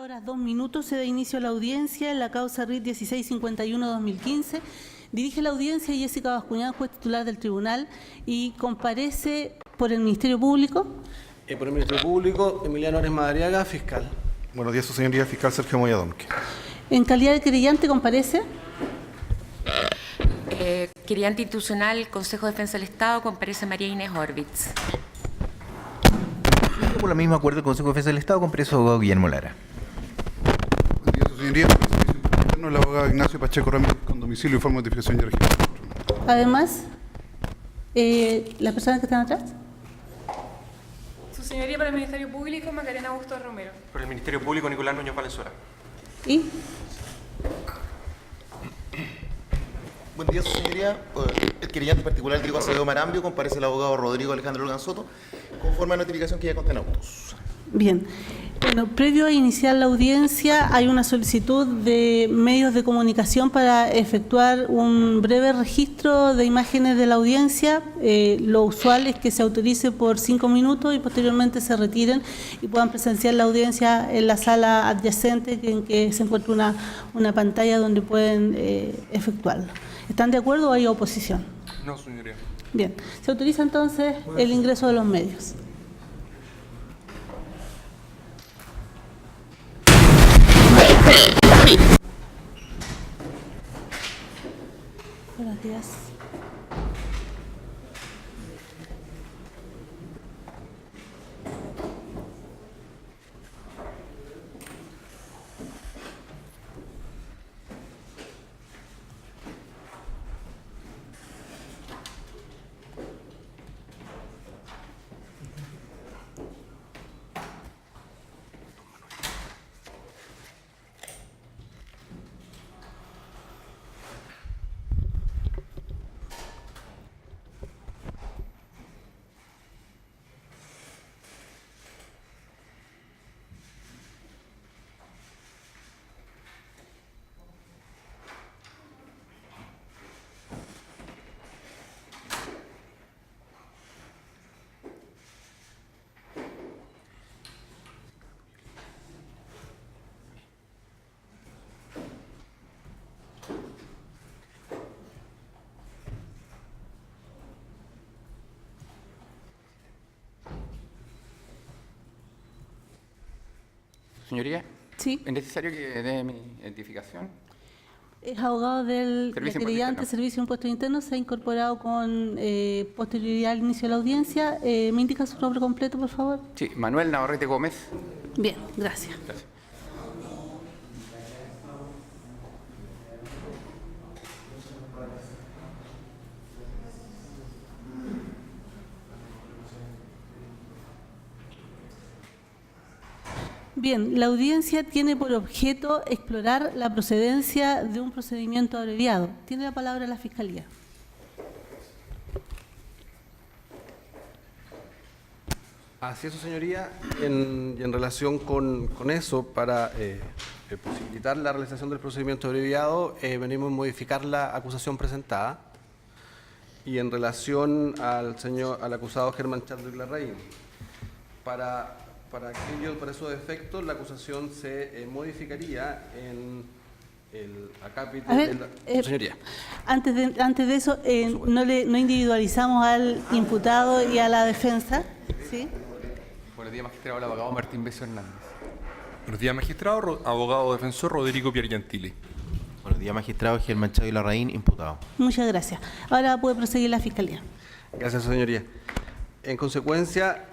las 9:02 se da inicio a la audiencia en la causa RIT 1651-2015. Dirige la audiencia Jessica Bascuñán, juez titular del tribunal, y comparece por el Ministerio Público. Por el Ministerio Público, Emiliano Ares Madariaga, fiscal. Buenos días, su señoría, fiscal Sergio Moya Domke. En calidad de querellante comparece. Querellante institucional, Consejo de Defensa del Estado, comparece María Inés Orbitz. Por el mismo acuerdo del Consejo de Defensa del Estado, comparece su abogado Guillermo Lara. Buenos días, su señoría, por el servicio interno, el abogado Ignacio Pacheco Ramírez, con domicilio y forma de notificación y registro. Además, las personas que están atrás. Su señoría, para el Ministerio Público, Macarena Augusto Romero. Por el Ministerio Público, Nicolás Núñez Valenzuela. Y Buen día, su señoría. El querellante particular Diego Acevedo Marambio, comparece el abogado Rodrigo Alejandro Olgan Soto, conforme a la notificación que ya consta en autos. bien. Bueno, previo a iniciar la audiencia hay una solicitud de medios de comunicación para efectuar un breve registro de imágenes de la audiencia. Lo usual es que se autorice por 5 minutos y posteriormente se retiren y puedan presenciar la audiencia en la sala adyacente en que se encuentra una pantalla donde pueden efectuarlo. ¿Están de acuerdo o hay oposición? No, señoría. Bien, se autoriza entonces el ingreso de los medios. Buenos días. Señoría, Sí. ¿es necesario que dé mi identificación? Es abogado del Servicio de querellante, Impuestos Servicio de Impuestos Internos, se ha incorporado con posterioridad al inicio de la audiencia. ¿Me indica su nombre completo, por favor? Sí, Manuel Navarrete Gómez. Bien, gracias. Gracias. Bien, la audiencia tiene por objeto explorar la procedencia de un procedimiento abreviado. Tiene la palabra la Fiscalía. Así es, su señoría. Y en relación con eso, para posibilitar la realización del procedimiento abreviado, venimos a modificar la acusación presentada. Y en relación al acusado Germán Chadwick Larraín, para esos efectos, la acusación se modificaría en el acápite A ver, de la... Señoría. Antes de eso, no individualizamos al imputado y a la defensa. ¿Sí? Buenos días, magistrado, el abogado Martín Beso Hernández. Buenos días, magistrado. Abogado defensor Rodrigo Piergentili. Buenos días, magistrado Germán Chadwick Larraín, imputado. Muchas gracias. Ahora puede proseguir la Fiscalía. Gracias, señoría. En consecuencia,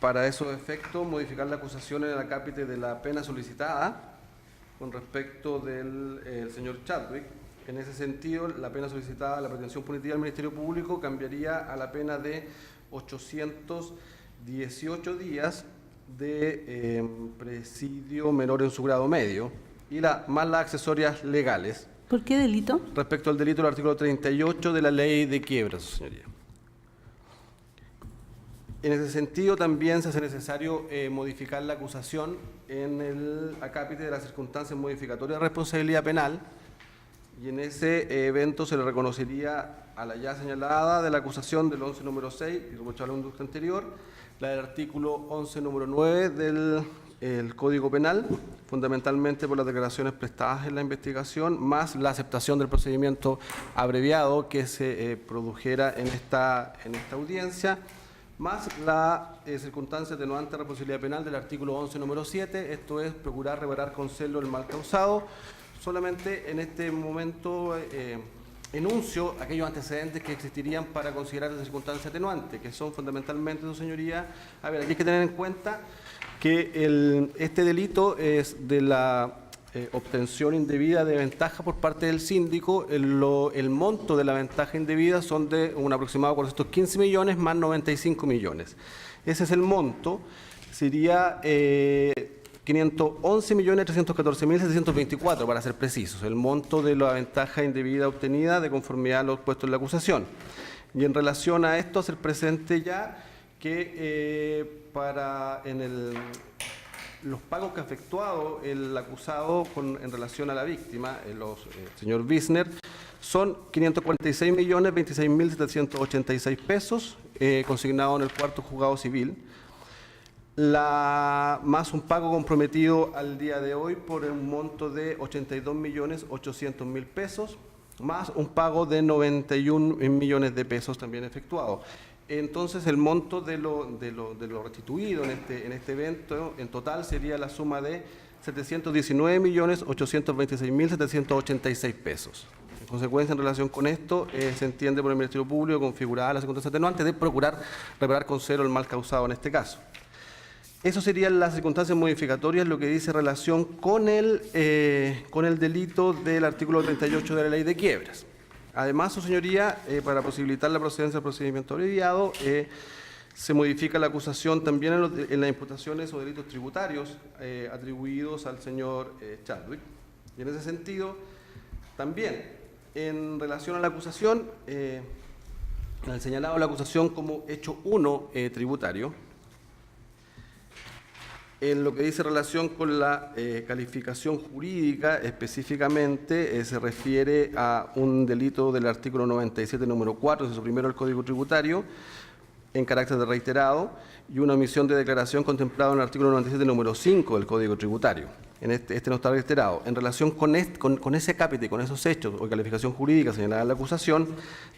para esos efectos, modificar la acusación en el acápite de la pena solicitada con respecto del señor Chadwick. En ese sentido, la pena solicitada, la pretensión punitiva del Ministerio Público, cambiaría a la pena de 818 días de presidio menor en su grado medio y más las accesorias legales. ¿Por qué delito? Respecto al delito del artículo 38 de la Ley de Quiebras, señoría. En ese sentido, también se hace necesario modificar la acusación en el acápite de las circunstancias modificatorias de responsabilidad penal, y en ese evento se le reconocería a la ya señalada de la acusación del 11 número 6, irreprochable conducta anterior, la del artículo 11 número 9 del el Código Penal, fundamentalmente por las declaraciones prestadas en la investigación, más la aceptación del procedimiento abreviado que se produjera en esta audiencia, más la circunstancia atenuante de responsabilidad penal del artículo 11, número 7, esto es procurar reparar con celo el mal causado. Solamente en este momento enuncio aquellos antecedentes que existirían para considerar esa circunstancia atenuante, que son fundamentalmente, su señoría, a ver, aquí hay que tener en cuenta que este delito es de la obtención indebida de ventaja por parte del síndico. El monto de la ventaja indebida son de un aproximado de 415 millones más 95 millones. Ese es el monto, sería 511.314.724 para ser precisos, el monto de la ventaja indebida obtenida de conformidad a los puestos en la acusación. Y en relación a esto, hacer presente ya que los pagos que ha efectuado el acusado en relación a la víctima, el señor Wisner, son 546.026.786 pesos, consignados en el cuarto juzgado civil, más un pago comprometido al día de hoy por un monto de 82.800.000 pesos, más un pago de 91 millones de pesos también efectuado. Entonces, el monto de lo restituido en este evento, en total, sería la suma de 719.826.786 pesos. En consecuencia, en relación con esto, se entiende por el Ministerio Público configurada la circunstancia atenuante de procurar reparar con celo el mal causado en este caso. Eso serían las circunstancias modificatorias, lo que dice relación con el delito del artículo 38 de la Ley de Quiebras. Además, su señoría, para posibilitar la procedencia del procedimiento abreviado, se modifica la acusación también en las imputaciones o delitos tributarios atribuidos al señor Chadwick. Y en ese sentido, también, en relación a la acusación, al señalado la acusación como hecho 1 tributario, en lo que dice relación con la calificación jurídica, específicamente se refiere a un delito del artículo 97, número 4, inciso primero del Código Tributario, en carácter de reiterado, y una omisión de declaración contemplada en el artículo 97, número 5 del Código Tributario. Este no está reiterado. En relación con ese cápite, con esos hechos o calificación jurídica señalada en la acusación,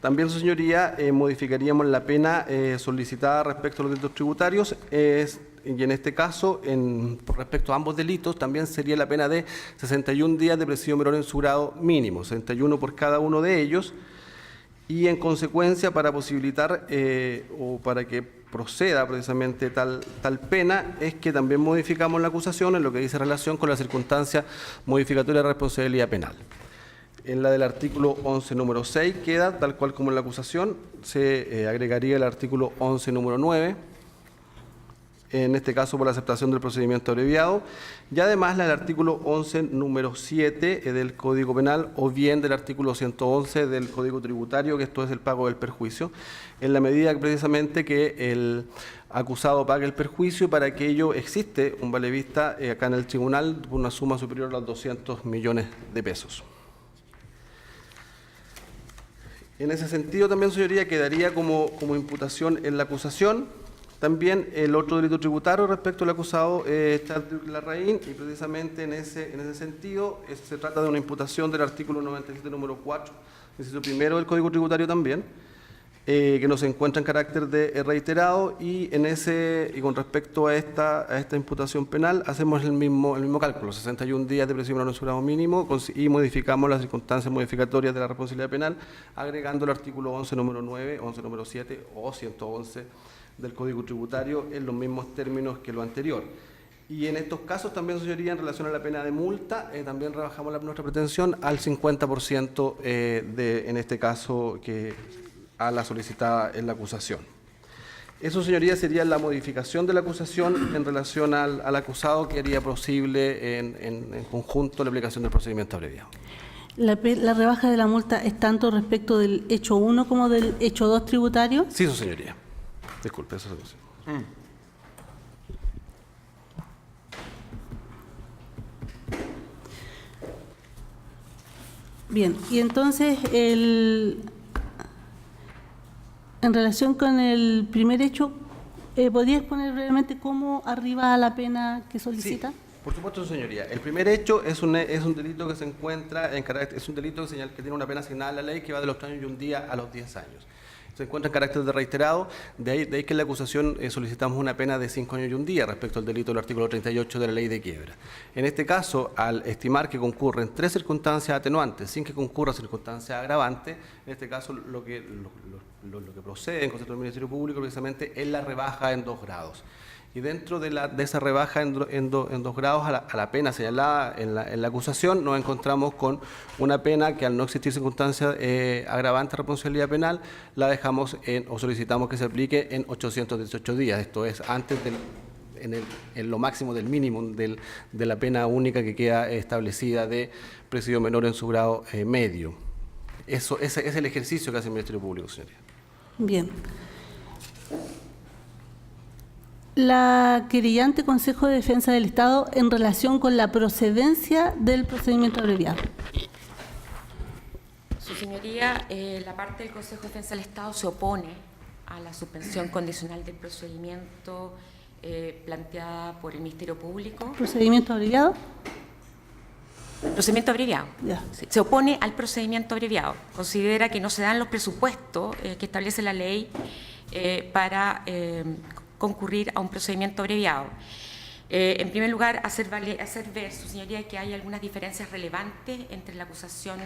también, su señoría, modificaríamos la pena solicitada respecto a los delitos tributarios, y en este caso, respecto a ambos delitos, también sería la pena de 61 días de presidio menor en su grado mínimo, 61 por cada uno de ellos, y en consecuencia, para posibilitar o para que proceda precisamente tal pena, es que también modificamos la acusación en lo que dice relación con la circunstancia modificatoria de responsabilidad penal. En la del artículo 11, número 6, queda tal cual como en la acusación, se agregaría el artículo 11, número 9, en este caso por la aceptación del procedimiento abreviado, y además la del artículo 11, número 7 del Código Penal, o bien del artículo 111 del Código Tributario, que esto es el pago del perjuicio, en la medida que precisamente que el acusado pague el perjuicio, y para aquello existe un valevista acá en el tribunal por una suma superior a los 200 millones de pesos. En ese sentido también, señoría, quedaría como imputación en la acusación también el otro delito tributario respecto al acusado Chadwick Larraín, y precisamente en ese sentido se trata de una imputación del artículo 97, número 4, inciso primero del Código Tributario también, que no se encuentra en carácter de reiterado, y con respecto a esta imputación penal hacemos el mismo cálculo, 61 días de presidio menor en su grado mínimo, y modificamos las circunstancias modificatorias de la responsabilidad penal, agregando el artículo 11, número 9, 11, número 7 o 111 del Código Tributario en los mismos términos que lo anterior. Y en estos casos también, señoría, en relación a la pena de multa, también rebajamos nuestra pretensión al 50% en este caso a la solicitada en la acusación. Eso, señoría, sería la modificación de la acusación en relación al acusado, que haría posible en conjunto la aplicación del procedimiento abreviado. ¿La rebaja de la multa es tanto respecto del hecho 1 como del hecho 2 tributario? Sí, su señoría. Disculpe, eso es. Bien, y entonces en relación con el primer hecho, ¿Podría exponer brevemente cómo arriba la pena que solicita? Sí, por supuesto, su señoría. El primer hecho es un delito que se encuentra en carácter, es un delito que tiene una pena asignada a la ley que va de los 3 años y 1 día a los 10 años. Se encuentra en carácter de reiterado, de ahí que en la acusación solicitamos una pena de 5 años y 1 día respecto al delito del artículo 38 de la ley de quiebra. En este caso, al estimar que concurren 3 circunstancias atenuantes sin que concurra circunstancia agravante, en este caso lo que procede en concepto del Ministerio Público precisamente es la rebaja en 2 grados. Y dentro de esa rebaja en 2 grados a la pena señalada en la acusación, nos encontramos con una pena que al no existir circunstancia agravante de responsabilidad penal, la dejamos o solicitamos que se aplique en 818 días. Esto es antes en lo máximo del mínimo de la pena única que queda establecida de presidio menor en su grado medio. Ese es el ejercicio que hace el Ministerio Público, señoría. Bien. La querellante Consejo de Defensa del Estado en relación con la procedencia del procedimiento abreviado. Su señoría, la parte del Consejo de Defensa del Estado se opone a la suspensión condicional del procedimiento planteada por el Ministerio Público. ¿Procedimiento abreviado? Procedimiento abreviado. Ya. Sí, se opone al procedimiento abreviado. Considera que no se dan los presupuestos que establece la ley para concurrir a un procedimiento abreviado. En primer lugar, hacer ver, su señoría, que hay algunas diferencias relevantes entre la acusación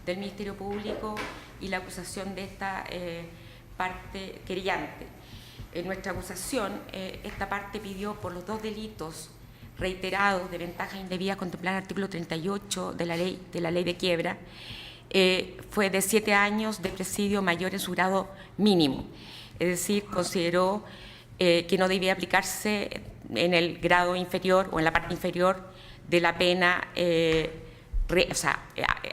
del Ministerio Público y la acusación de esta parte querellante. En nuestra acusación, esta parte pidió por los 2 delitos reiterados de ventaja indebida contemplada en el artículo 38 de la ley de quiebra, fue de 7 años de presidio mayor en su grado mínimo. Es decir, consideró que no debía aplicarse en el grado inferior o en la parte inferior de la pena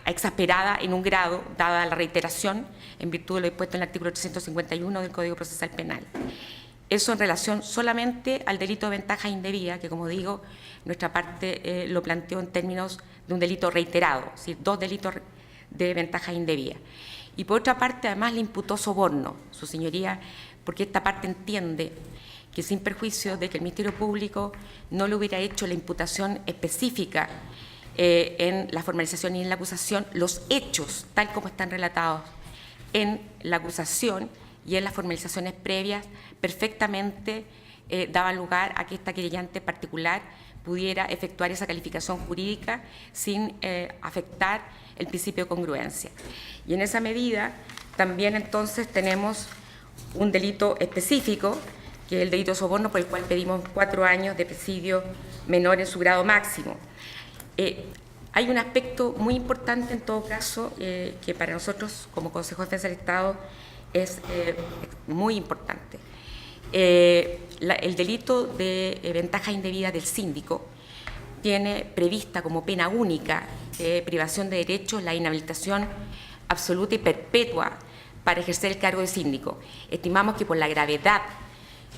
exasperada en un grado, dada la reiteración en virtud de lo dispuesto en el artículo 351 del Código Procesal Penal. Eso en relación solamente al delito de ventaja indebida, que como digo, nuestra parte lo planteó en términos de un delito reiterado, es decir, 2 delitos de ventaja indebida. Y por otra parte, además le imputó soborno, su señoría, porque esta parte entiende que sin perjuicio de que el Ministerio Público no le hubiera hecho la imputación específica en la formalización y en la acusación, los hechos, tal como están relatados en la acusación y en las formalizaciones previas, perfectamente daban lugar a que esta querellante particular pudiera efectuar esa calificación jurídica sin afectar el principio de congruencia. Y en esa medida también entonces tenemos un delito específico, que es el delito de soborno, por el cual pedimos 4 años de presidio menor en su grado máximo. Hay un aspecto muy importante en todo caso que para nosotros como Consejo de Defensa del Estado es muy importante. El delito de ventaja indebida del síndico tiene prevista como pena única de privación de derechos la inhabilitación absoluta y perpetua para ejercer el cargo de síndico. Estimamos que por la gravedad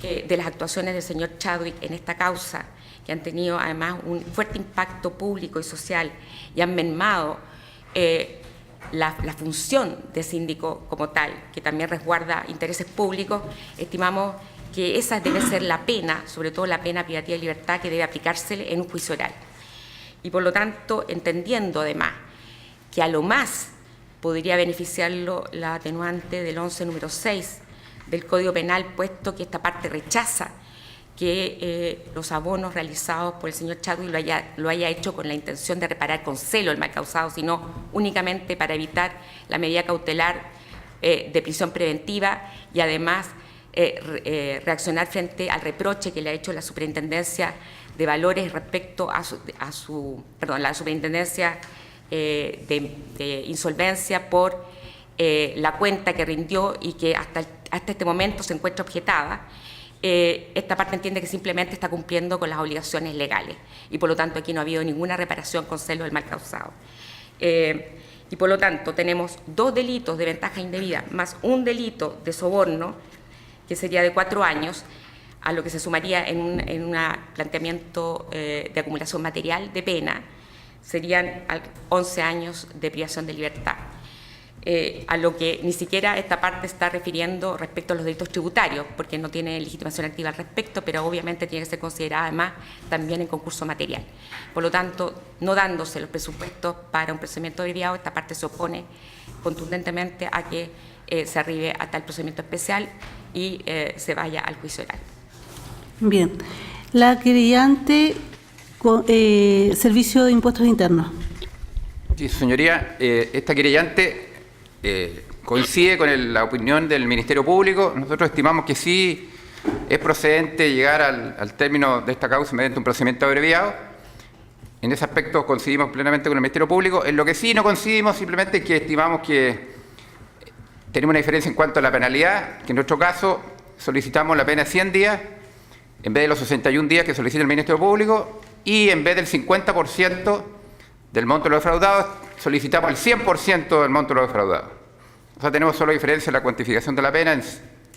de las actuaciones del señor Chadwick en esta causa, que han tenido además un fuerte impacto público y social y han mermado la función de síndico como tal, que también resguarda intereses públicos, estimamos que esa debe ser la pena, sobre todo la pena privativa de libertad, que debe aplicársele en un juicio oral. Y por lo tanto, entendiendo además que a lo más podría beneficiarlo la atenuante del 11 número 6 del Código Penal, puesto que esta parte rechaza que los abonos realizados por el señor Chadwick lo haya hecho con la intención de reparar con celo el mal causado, sino únicamente para evitar la medida cautelar de prisión preventiva y además reaccionar frente al reproche que le ha hecho la Superintendencia de Valores respecto a la Superintendencia de Insolvencia por la cuenta que rindió y que hasta este momento se encuentra objetada. Esta parte entiende que simplemente está cumpliendo con las obligaciones legales y por lo tanto aquí no ha habido ninguna reparación con celo del mal causado. Y por lo tanto tenemos 2 delitos de ventaja indebida más un delito de soborno que sería de 4 años, a lo que se sumaría en un planteamiento de acumulación material de pena, serían 11 años de privación de libertad. a lo que ni siquiera esta parte está refiriendo respecto a los delitos tributarios, porque no tiene legitimación activa al respecto, pero obviamente tiene que ser considerada además también en concurso material. Por lo tanto, no dándose los presupuestos para un procedimiento abreviado, esta parte se opone contundentemente a que se arribe hasta el procedimiento especial y se vaya al juicio oral. Bien. La querellante, Servicio de Impuestos Internos. Sí, su señoría, esta querellante coincide con la opinión del Ministerio Público. Nosotros estimamos que sí es procedente llegar al término de esta causa mediante un procedimiento abreviado. En ese aspecto coincidimos plenamente con el Ministerio Público. En lo que sí no coincidimos simplemente es que estimamos que tenemos una diferencia en cuanto a la penalidad, que en nuestro caso solicitamos la pena de 100 días en vez de los 61 días que solicita el Ministerio Público, y en vez del 50% del monto de lo defraudado, solicitamos el 100% del monto de lo defraudado. O sea, tenemos solo diferencia en la cuantificación de la pena,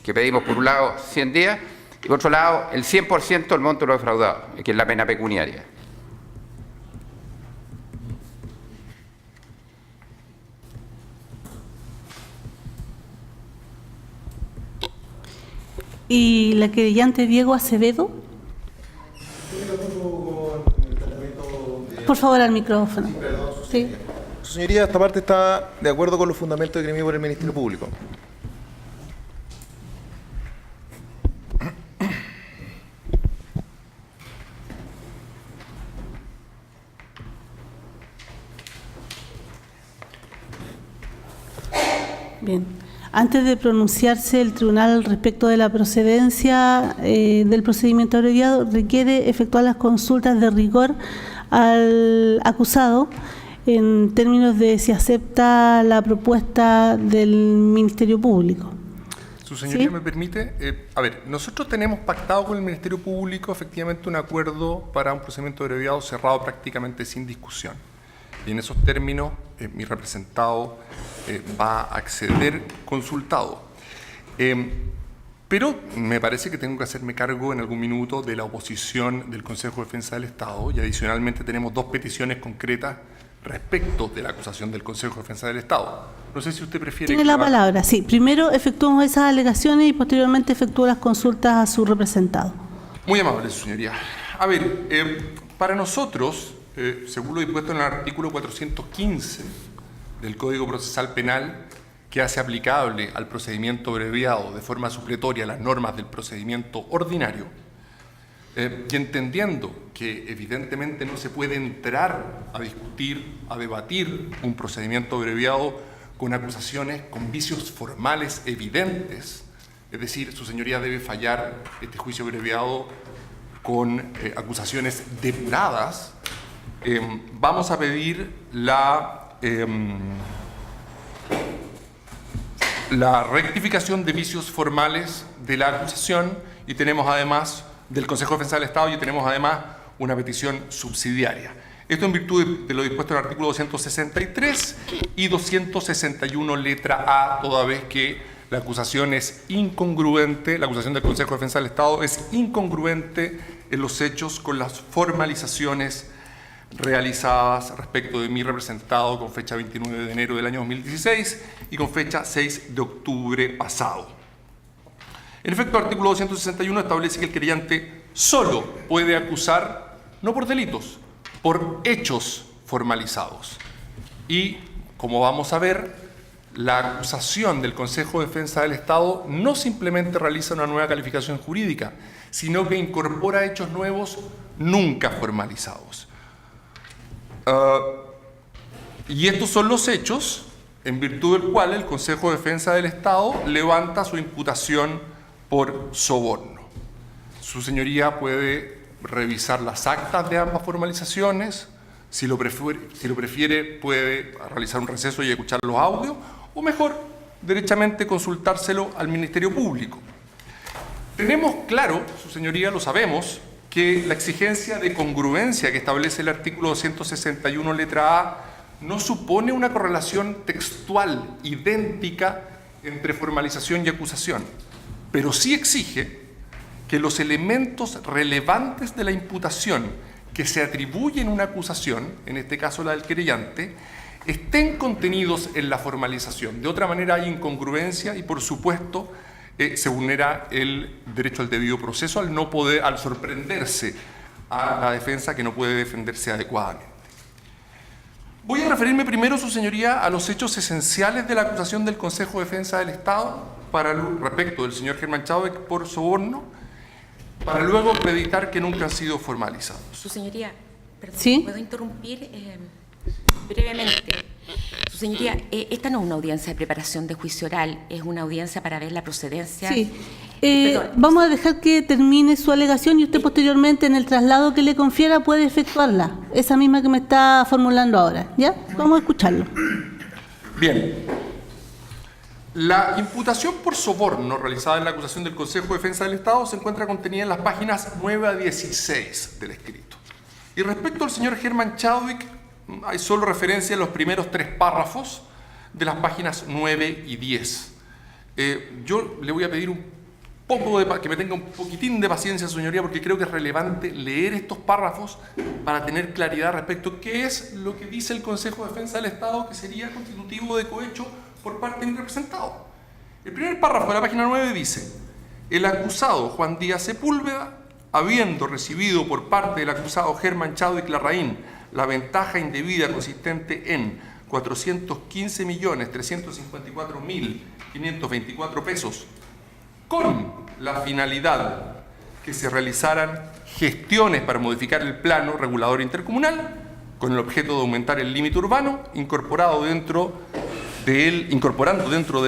que pedimos por un lado 100 días, y por otro lado el 100% del monto de lo defraudado, que es la pena pecuniaria. Y la querellante Diego Acevedo. Por favor, al micrófono. Sí. Su señoría, esta parte está de acuerdo con los fundamentos esgrimidos por el Ministerio Público. Bien. Antes de pronunciarse el tribunal respecto de la procedencia del procedimiento abreviado, requiere efectuar las consultas de rigor al acusado en términos de si acepta la propuesta del Ministerio Público. Su señoría, ¿Sí? me permite. Nosotros tenemos pactado con el Ministerio Público efectivamente un acuerdo para un procedimiento abreviado cerrado prácticamente sin discusión. Y en esos términos, mi representado va a acceder consultado. Pero me parece que tengo que hacerme cargo en algún minuto de la oposición del Consejo de Defensa del Estado, y adicionalmente tenemos dos peticiones concretas respecto de la acusación del Consejo de Defensa del Estado. No sé si usted prefiere... Tiene la palabra, sí. Primero efectuamos esas alegaciones y posteriormente efectúo las consultas a su representado. Muy amable, su señoría. A ver, para nosotros, según lo dispuesto en el artículo 415 del Código Procesal Penal, que hace aplicable al procedimiento abreviado de forma supletoria las normas del procedimiento ordinario, y entendiendo que evidentemente no se puede entrar a discutir, a debatir un procedimiento abreviado con acusaciones con vicios formales evidentes, es decir, su señoría debe fallar este juicio abreviado con acusaciones depuradas, vamos a pedir la rectificación de vicios formales de la acusación, y tenemos además del Consejo de Defensa del Estado, y tenemos además una petición subsidiaria. Esto en virtud de lo dispuesto en el artículo 263 y 261 letra A, toda vez que la acusación es incongruente, la acusación del Consejo de Defensa del Estado es incongruente en los hechos con las formalizaciones realizadas respecto de mi representado con fecha 29 de enero del año 2016 y con fecha 6 de octubre pasado. En efecto, el artículo 261 establece que el querellante solo puede acusar, no por delitos, por hechos formalizados. Y, como vamos a ver, la acusación del Consejo de Defensa del Estado no simplemente realiza una nueva calificación jurídica, sino que incorpora hechos nuevos nunca formalizados. Y estos son los hechos en virtud del cual el Consejo de Defensa del Estado levanta su imputación por soborno. Su señoría puede revisar las actas de ambas formalizaciones, si lo prefiere puede realizar un receso y escuchar los audios, o mejor, derechamente consultárselo al Ministerio Público. Tenemos claro, su señoría, lo sabemos, que la exigencia de congruencia que establece el artículo 261 letra A no supone una correlación textual idéntica entre formalización y acusación, pero sí exige que los elementos relevantes de la imputación que se atribuyen a una acusación, en este caso la del querellante, estén contenidos en la formalización. De otra manera hay incongruencia y, por supuesto, se vulnera el derecho al debido proceso al sorprenderse a la defensa que no puede defenderse adecuadamente. Voy a referirme primero, su señoría, a los hechos esenciales de la acusación del Consejo de Defensa del Estado respecto del señor Germán Chadwick por soborno, para luego acreditar que nunca han sido formalizados. Su señoría, perdón, ¿Sí? ¿puedo interrumpir brevemente? Su señoría, esta no es una audiencia de preparación de juicio oral, es una audiencia para ver la procedencia. Sí. Perdón. Vamos a dejar que termine su alegación y usted posteriormente en el traslado que le confiera puede efectuarla, esa misma que me está formulando ahora. ¿Ya? Vamos a escucharlo. Bien. La imputación por soborno realizada en la acusación del Consejo de Defensa del Estado se encuentra contenida en las páginas 9 a 16 del escrito. Y respecto al señor Germán Chadwick, hay solo referencia en los primeros 3 párrafos de las páginas 9 y 10. Yo le voy a pedir que me tenga un poquitín de paciencia, señoría, porque creo que es relevante leer estos párrafos para tener claridad respecto a qué es lo que dice el Consejo de Defensa del Estado que sería constitutivo de cohecho por parte de un representado. El primer párrafo de la página 9 dice: el acusado Juan Díaz Sepúlveda, habiendo recibido por parte del acusado Germán Chadwick Larraín la ventaja indebida consistente en 415.354.524 pesos, con la finalidad que se realizaran gestiones para modificar el plano regulador intercomunal, con el objeto de aumentar el límite urbano, incorporando dentro de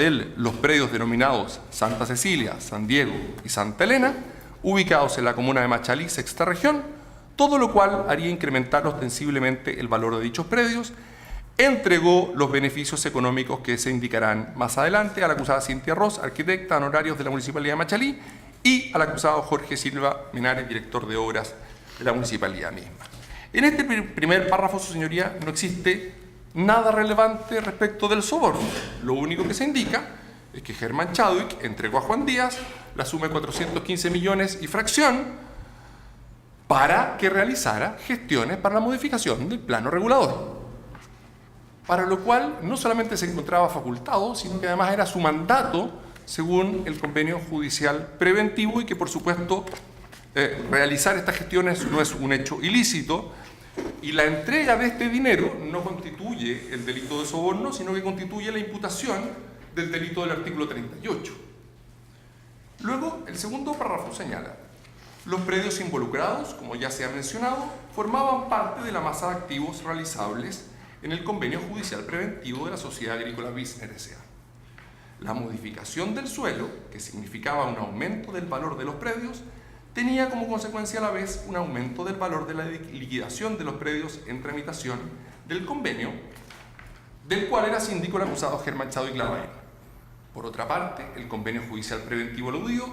él los predios denominados Santa Cecilia, San Diego y Santa Elena, ubicados en la comuna de Machalí, sexta región, todo lo cual haría incrementar ostensiblemente el valor de dichos predios. Entregó los beneficios económicos que se indicarán más adelante a la acusada Cintia Ross, arquitecta honorarios de la Municipalidad de Machalí, y al acusado Jorge Silva Menares, director de obras de la Municipalidad misma. En este primer párrafo, su señoría, no existe nada relevante respecto del soborno. Lo único que se indica es que Germán Chadwick entregó a Juan Díaz la suma de 415 millones y fracción para que realizara gestiones para la modificación del plano regulador, para lo cual no solamente se encontraba facultado, sino que además era su mandato según el convenio judicial preventivo, y que por supuesto realizar estas gestiones no es un hecho ilícito, y la entrega de este dinero no constituye el delito de soborno, sino que constituye la imputación del delito del artículo 38. Luego, el segundo párrafo señala: los predios involucrados, como ya se ha mencionado, formaban parte de la masa de activos realizables en el convenio judicial preventivo de la Sociedad Agrícola Bisner S.A. La modificación del suelo, que significaba un aumento del valor de los predios, tenía como consecuencia a la vez un aumento del valor de la liquidación de los predios en tramitación del convenio, del cual era síndico el acusado Germán Chadwick Larraín. Por otra parte, el convenio judicial preventivo aludido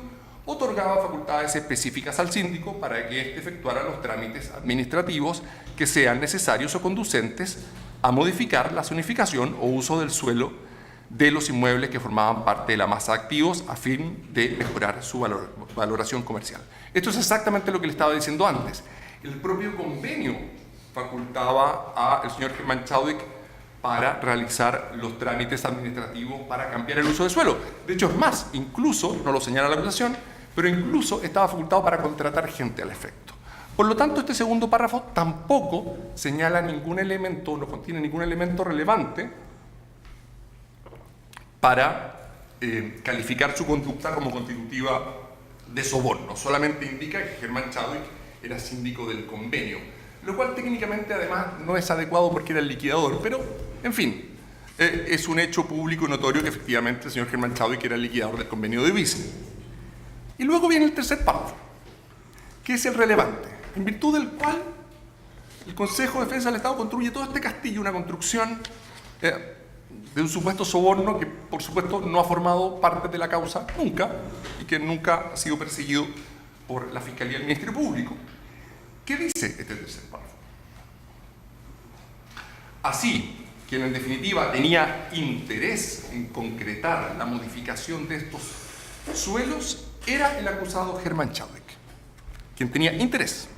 otorgaba facultades específicas al síndico para que éste efectuara los trámites administrativos que sean necesarios o conducentes a modificar la zonificación o uso del suelo de los inmuebles que formaban parte de la masa de activos a fin de mejorar su valoración comercial. Esto es exactamente lo que le estaba diciendo antes. El propio convenio facultaba al señor Germán Chadwick para realizar los trámites administrativos para cambiar el uso del suelo. De hecho, es más, incluso, no lo señala la acusación, pero incluso estaba facultado para contratar gente al efecto. Por lo tanto, este segundo párrafo tampoco señala ningún elemento, no contiene ningún elemento relevante para calificar su conducta como constitutiva de soborno. Solamente indica que Germán Chadwick era síndico del convenio, lo cual técnicamente además no es adecuado porque era el liquidador, pero en fin, es un hecho público y notorio que efectivamente el señor Germán Chadwick era el liquidador del convenio de Bisner. Y luego viene el tercer párrafo, que es el relevante, en virtud del cual el Consejo de Defensa del Estado construye todo este castillo, una construcción de un supuesto soborno que, por supuesto, no ha formado parte de la causa nunca y que nunca ha sido perseguido por la Fiscalía del Ministerio Público. ¿Qué dice este tercer párrafo? Así, quien en definitiva tenía interés en concretar la modificación de estos suelos era el acusado Germán Chadwick, quien tenía interés.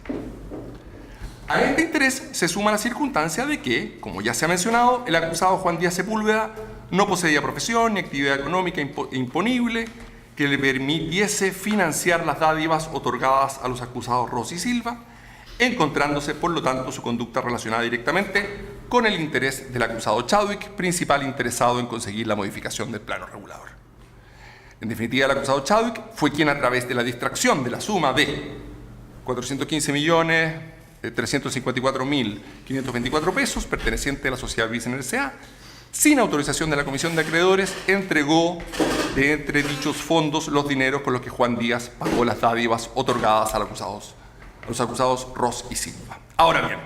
A este interés se suma la circunstancia de que, como ya se ha mencionado, el acusado Juan Díaz Sepúlveda no poseía profesión ni actividad económica imponible que le permitiese financiar las dádivas otorgadas a los acusados Ros y Silva, encontrándose, por lo tanto, su conducta relacionada directamente con el interés del acusado Chadwick, principal interesado en conseguir la modificación del plano regulador. En definitiva, el acusado Chadwick fue quien, a través de la distracción de la suma de 415.354.524 pesos perteneciente a la sociedad Business S.A., sin autorización de la Comisión de Acreedores, entregó de entre dichos fondos los dineros con los que Juan Díaz pagó las dádivas otorgadas a los acusados Ros y Silva. Ahora bien,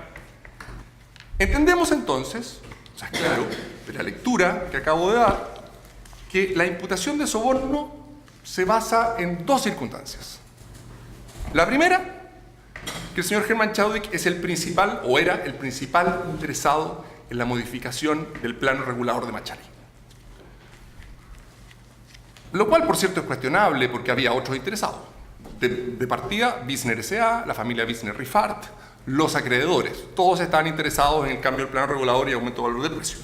entendemos entonces, o sea, claro, de la lectura que acabo de dar, que la imputación de soborno se basa en dos circunstancias. La primera, que el señor Germán Chadwick es el principal, o era el principal interesado en la modificación del plano regulador de Machalí. Lo cual, por cierto, es cuestionable porque había otros interesados. De partida, Business S.A., la familia Business Rifart, los acreedores. Todos estaban interesados en el cambio del plano regulador y aumento del valor del precio.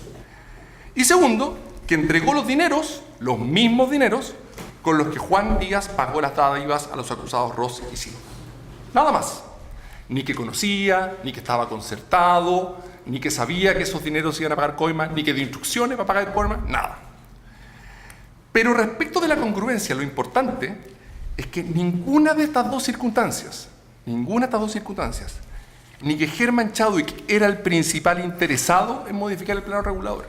Y segundo, que entregó los dineros, los mismos dineros, con los que Juan Díaz pagó las dádivas a los acusados Ros y Silva. Nada más. Ni que conocía, ni que estaba concertado, ni que sabía que esos dineros iban a pagar coimas, ni que dio instrucciones para pagar coimas, nada. Pero respecto de la congruencia, lo importante es que ninguna de estas dos circunstancias, ni que Germán Chadwick era el principal interesado en modificar el plano regulador,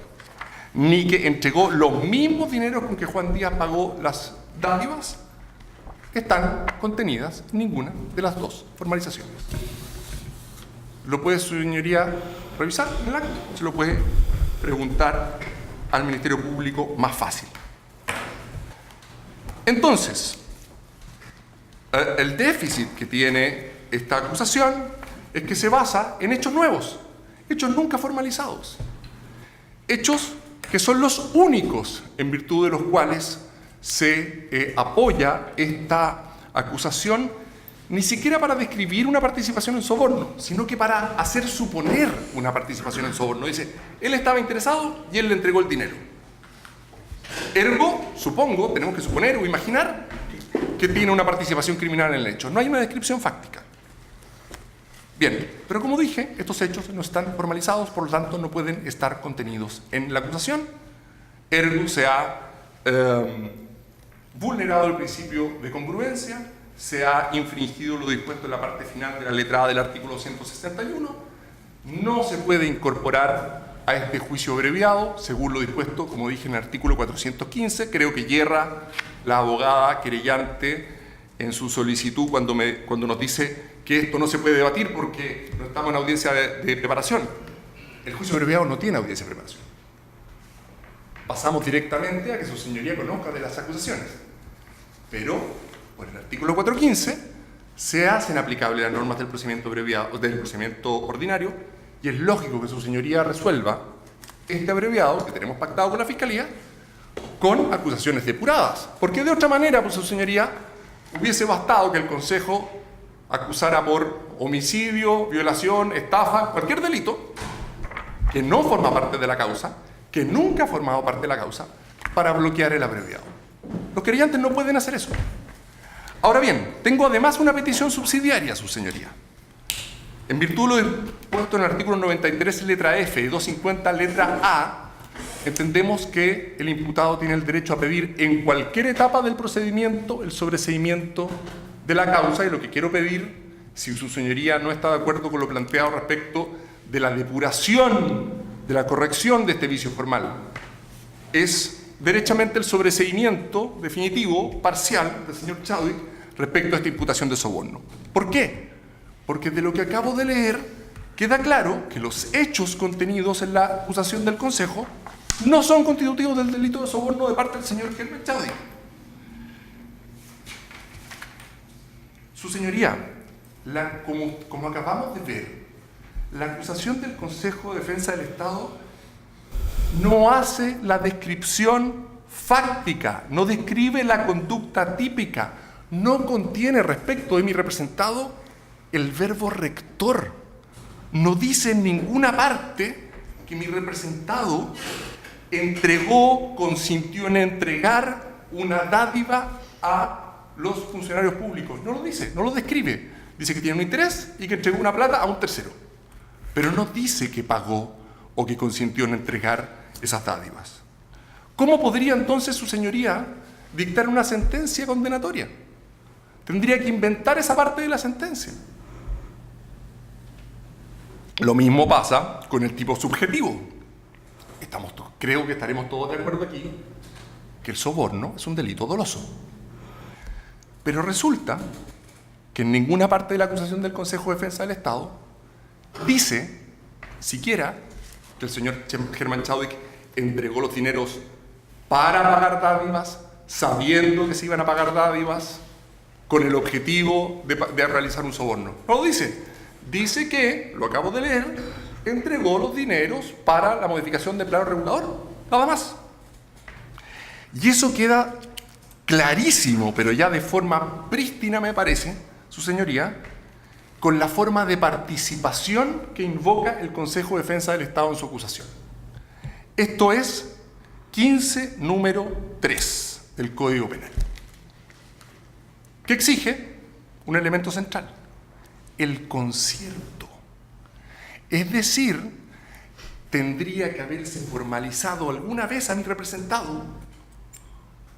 ni que entregó los mismos dineros con que Juan Díaz pagó las dádivas, están contenidas en ninguna de las dos formalizaciones. Lo puede su señoría revisar en el acto, se lo puede preguntar al Ministerio Público más fácil. Entonces, el déficit que tiene esta acusación es que se basa en hechos nuevos, hechos nunca formalizados, hechos que son los únicos en virtud de los cuales se apoya esta acusación, ni siquiera para describir una participación en soborno, sino que para hacer suponer una participación en soborno. Dice, él estaba interesado y él le entregó el dinero. Ergo, supongo, tenemos que suponer o imaginar que tiene una participación criminal en el hecho. No hay una descripción fáctica. Bien, pero como dije, estos hechos no están formalizados, por lo tanto no pueden estar contenidos en la acusación. Ergo, se ha vulnerado el principio de congruencia, se ha infringido lo dispuesto en la parte final de la letra A del artículo 161, no se puede incorporar a este juicio abreviado, según lo dispuesto, como dije, en el artículo 415. Creo que yerra la abogada querellante en su solicitud cuando nos dice que esto no se puede debatir porque no estamos en audiencia de preparación. El juicio abreviado no tiene audiencia de preparación. Pasamos directamente a que su señoría conozca de las acusaciones. Pero, por el artículo 415, se hacen aplicables las normas del procedimiento abreviado, del procedimiento ordinario, y es lógico que su señoría resuelva este abreviado que tenemos pactado con la Fiscalía con acusaciones depuradas. Porque de otra manera, pues su señoría, hubiese bastado que el Consejo acusara por homicidio, violación, estafa, cualquier delito que no forma parte de la causa, que nunca ha formado parte de la causa, para bloquear el abreviado. Los querellantes no pueden hacer eso. Ahora bien, tengo además una petición subsidiaria, su señoría. En virtud de lo puesto en el artículo 93, letra F, y 250, letra A, entendemos que el imputado tiene el derecho a pedir en cualquier etapa del procedimiento el sobreseimiento de la causa, y lo que quiero pedir, si su señoría no está de acuerdo con lo planteado respecto de la depuración, de la corrección de este vicio formal, es derechamente el sobreseimiento definitivo, parcial, del señor Chadwick respecto a esta imputación de soborno. ¿Por qué? Porque de lo que acabo de leer queda claro que los hechos contenidos en la acusación del Consejo no son constitutivos del delito de soborno de parte del señor Germán Chadwick. Su señoría, como acabamos de ver, la acusación del Consejo de Defensa del Estado no hace la descripción fáctica, no describe la conducta típica, no contiene respecto de mi representado el verbo rector. no dice en ninguna parte que mi representado entregó, consintió en entregar una dádiva a los funcionarios públicos. No lo dice, no lo describe. Dice que tiene un interés y que entregó una plata a un tercero. Pero no dice que pagó o que consintió en entregar esas dádivas. ¿Cómo podría entonces su señoría dictar una sentencia condenatoria? Tendría que inventar esa parte de la sentencia. Lo mismo pasa con el tipo subjetivo. Creo que estaremos todos de acuerdo aquí que el soborno es un delito doloso. Pero resulta que en ninguna parte de la acusación del Consejo de Defensa del Estado dice siquiera que el señor Germán Chadwick entregó los dineros para pagar dádivas, sabiendo que se iban a pagar dádivas, con el objetivo de realizar un soborno. No lo dice. Dice que, lo acabo de leer, entregó los dineros para la modificación del plano regulador. Nada más. Y eso queda clarísimo, pero ya de forma prístina, me parece, su señoría, con la forma de participación que invoca el Consejo de Defensa del Estado en su acusación. Esto es 15 número 3 del Código Penal, que exige un elemento central, el concierto. Es decir, tendría que haberse formalizado alguna vez a mi representado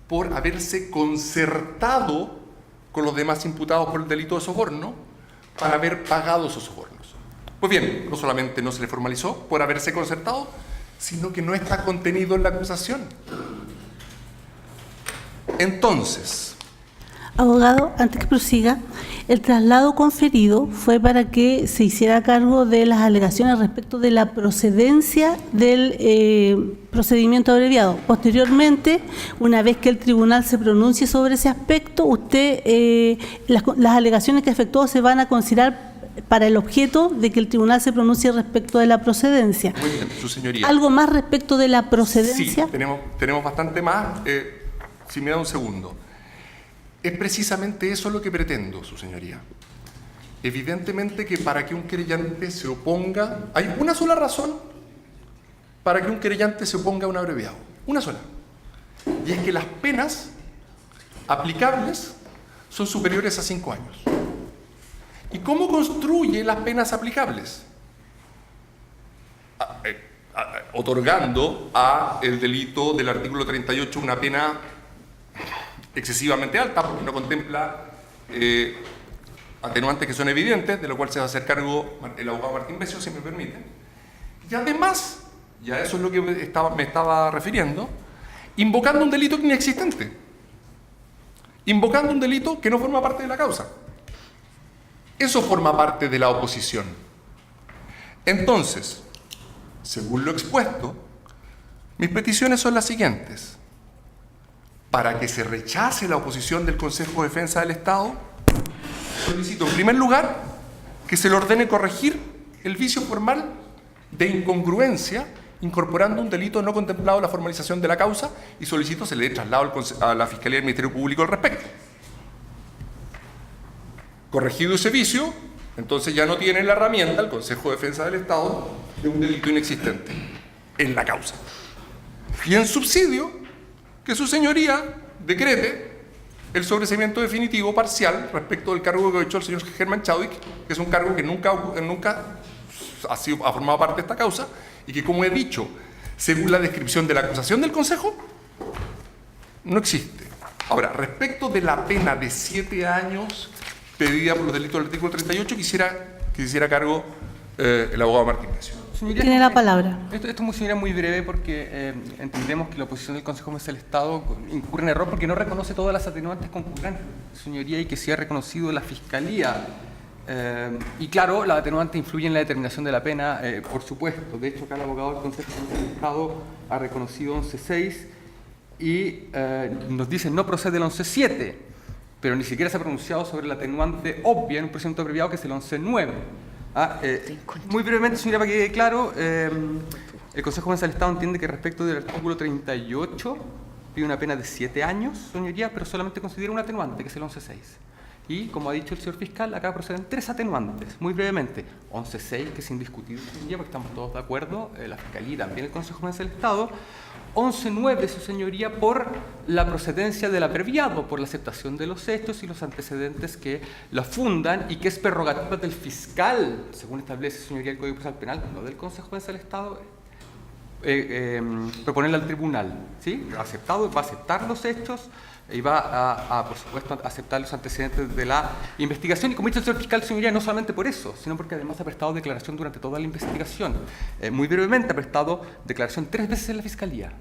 por haberse concertado con los demás imputados por el delito de soborno para haber pagado esos sobornos. Pues bien, no solamente no se le formalizó por haberse concertado, sino que no está contenido en la acusación. Entonces, abogado, antes que prosiga, el traslado conferido fue para que se hiciera cargo de las alegaciones respecto de la procedencia del procedimiento abreviado. Posteriormente, una vez que el tribunal se pronuncie sobre ese aspecto, las alegaciones que efectuó se van a considerar para el objeto de que el tribunal se pronuncie respecto de la procedencia. Muy bien, su señoría. ¿Algo más respecto de la procedencia? Sí, tenemos bastante más. Si me da un segundo. Es precisamente eso lo que pretendo, su señoría. Evidentemente que para que un querellante se oponga, hay una sola razón para que un querellante se oponga a un abreviado. Una sola. Y es que las penas aplicables son superiores a 5 años. ¿Y cómo construye las penas aplicables? Otorgando a el delito del artículo 38 una pena excesivamente alta, porque no contempla atenuantes que son evidentes, de lo cual se va a hacer cargo el abogado Martín Becio, si me permite. Y además, ya eso es lo que me estaba refiriendo, invocando un delito inexistente, invocando un delito que no forma parte de la causa. Eso forma parte de la oposición. Entonces, según lo expuesto, mis peticiones son las siguientes. Para que se rechace la oposición del Consejo de Defensa del Estado, solicito en primer lugar que se le ordene corregir el vicio formal de incongruencia incorporando un delito no contemplado en la formalización de la causa y solicito se le dé traslado a la Fiscalía del Ministerio Público al respecto. Corregido ese vicio, entonces ya no tiene la herramienta el Consejo de Defensa del Estado de un delito inexistente en la causa. Y en subsidio, que su señoría decrete el sobreseimiento definitivo parcial respecto del cargo que ha hecho el señor Germán Chadwick, que es un cargo que nunca ha formado parte de esta causa y que, como he dicho, según la descripción de la acusación del Consejo, no existe. Ahora, respecto de la pena de 7 años pedida por los delitos del artículo 38, quisiera que se hiciera cargo el abogado Martín Becio. Tiene la palabra. Esto señoría, muy breve porque entendemos que la oposición del Consejo de Defensa del Estado incurre en error porque no reconoce todas las atenuantes concurrentes, señoría, y que se ha reconocido la Fiscalía. Y claro, las atenuantes influyen en la determinación de la pena, por supuesto. De hecho, acá el abogado del Consejo de Defensa del Estado ha reconocido 11.6 y nos dice no procede el 11.7, pero ni siquiera se ha pronunciado sobre la atenuante obvia en un procedimiento abreviado que es el 11.9. Muy brevemente, señora, para que quede claro, el Consejo de Defensa del Estado entiende que respecto del artículo 38 pide una pena de 7 años, señoría, pero solamente considera un atenuante, que es el 11.6. Y, como ha dicho el señor fiscal, acá proceden 3 atenuantes, muy brevemente. 11.6, que es indiscutible, porque estamos todos de acuerdo, la Fiscalía y también el Consejo General del Estado. 11.9, su señoría, por la procedencia del abreviado, por la aceptación de los hechos y los antecedentes que lo fundan y que es prerrogativa del fiscal, según establece, su señoría, el Código Procesal Penal, no del Consejo General del Estado, proponerle al tribunal, ¿sí? Aceptado, va a aceptar los hechos y va a, por supuesto, aceptar los antecedentes de la investigación. Y como ha dicho el señor fiscal, señoría, no solamente por eso, sino porque además ha prestado declaración durante toda la investigación. Muy brevemente, ha prestado declaración 3 veces en la Fiscalía.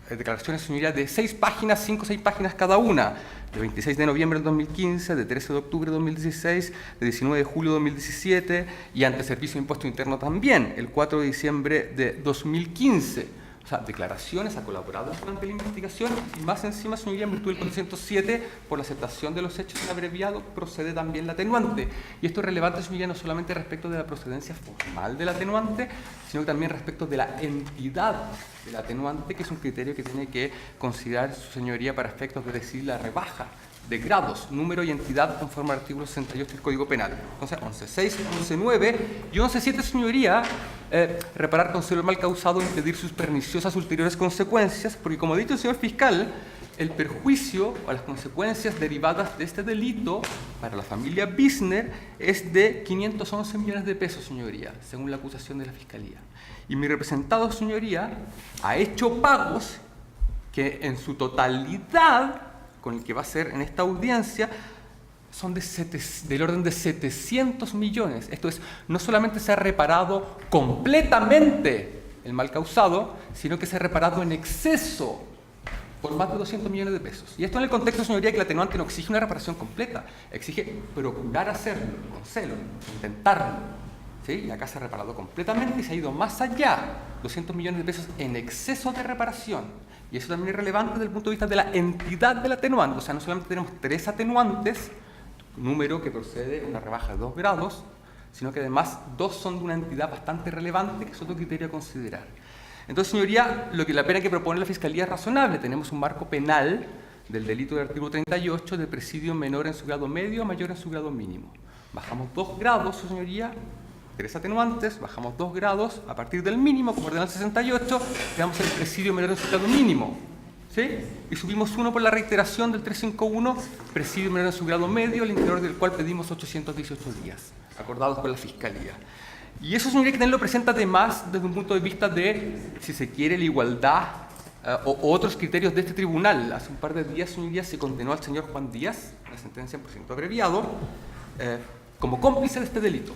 Declaraciones, señoría, de 6 páginas, 5 o 6 páginas cada una, de 26 de noviembre de 2015, de 13 de octubre de 2016, de 19 de julio de 2017 y ante Servicio de Impuesto Interno también, el 4 de diciembre de 2015. O sea, declaraciones ha colaborado durante la investigación y más encima, señoría, en virtud del 407, por la aceptación de los hechos en abreviado, procede también la atenuante. Y esto es relevante, señoría, no solamente respecto de la procedencia formal del atenuante, sino también respecto de la entidad del atenuante, que es un criterio que tiene que considerar su señoría para efectos de decidir la rebaja de grados, número y entidad conforme al artículo 68 del Código Penal. Entonces, 11.6, 11.9 y 11.7, señoría, reparar consuelo mal causado, impedir sus perniciosas ulteriores consecuencias, porque como ha dicho el señor fiscal, el perjuicio o las consecuencias derivadas de este delito para la familia Bisner es de 511 millones de pesos, señoría, según la acusación de la Fiscalía. Y mi representado, señoría, ha hecho pagos que en su totalidad, con el que va a ser en esta audiencia, son del orden de 700 millones. Esto es, no solamente se ha reparado completamente el mal causado, sino que se ha reparado en exceso por más de 200 millones de pesos. Y esto en el contexto, señoría, que el atenuante no exige una reparación completa, exige procurar hacerlo, con celo, intentarlo. ¿Sí? Y acá se ha reparado completamente y se ha ido más allá, 200 millones de pesos en exceso de reparación. Y eso también es relevante desde el punto de vista de la entidad del atenuante. O sea, no solamente tenemos 3 atenuantes, número que procede de una rebaja de 2 grados, sino que además 2 son de una entidad bastante relevante, que es otro criterio a considerar. Entonces, señoría, la pena que propone la Fiscalía es razonable. Tenemos un marco penal del delito del artículo 38 de presidio menor en su grado medio o mayor en su grado mínimo. Bajamos 2 grados, su señoría, 3 atenuantes, bajamos 2 grados a partir del mínimo, como ordena el 68, quedamos el presidio menor en su grado mínimo, ¿sí? Y subimos 1 por la reiteración del 351, presidio menor en su grado medio, al interior del cual pedimos 818 días, acordados con la Fiscalía. Y eso, señoría, hay que tenerlo presente además desde un punto de vista de, si se quiere, la igualdad o otros criterios de este tribunal. Hace un par de días, señoría, se condenó al señor Juan Díaz, la sentencia en procedimiento abreviado, como cómplice de este delito,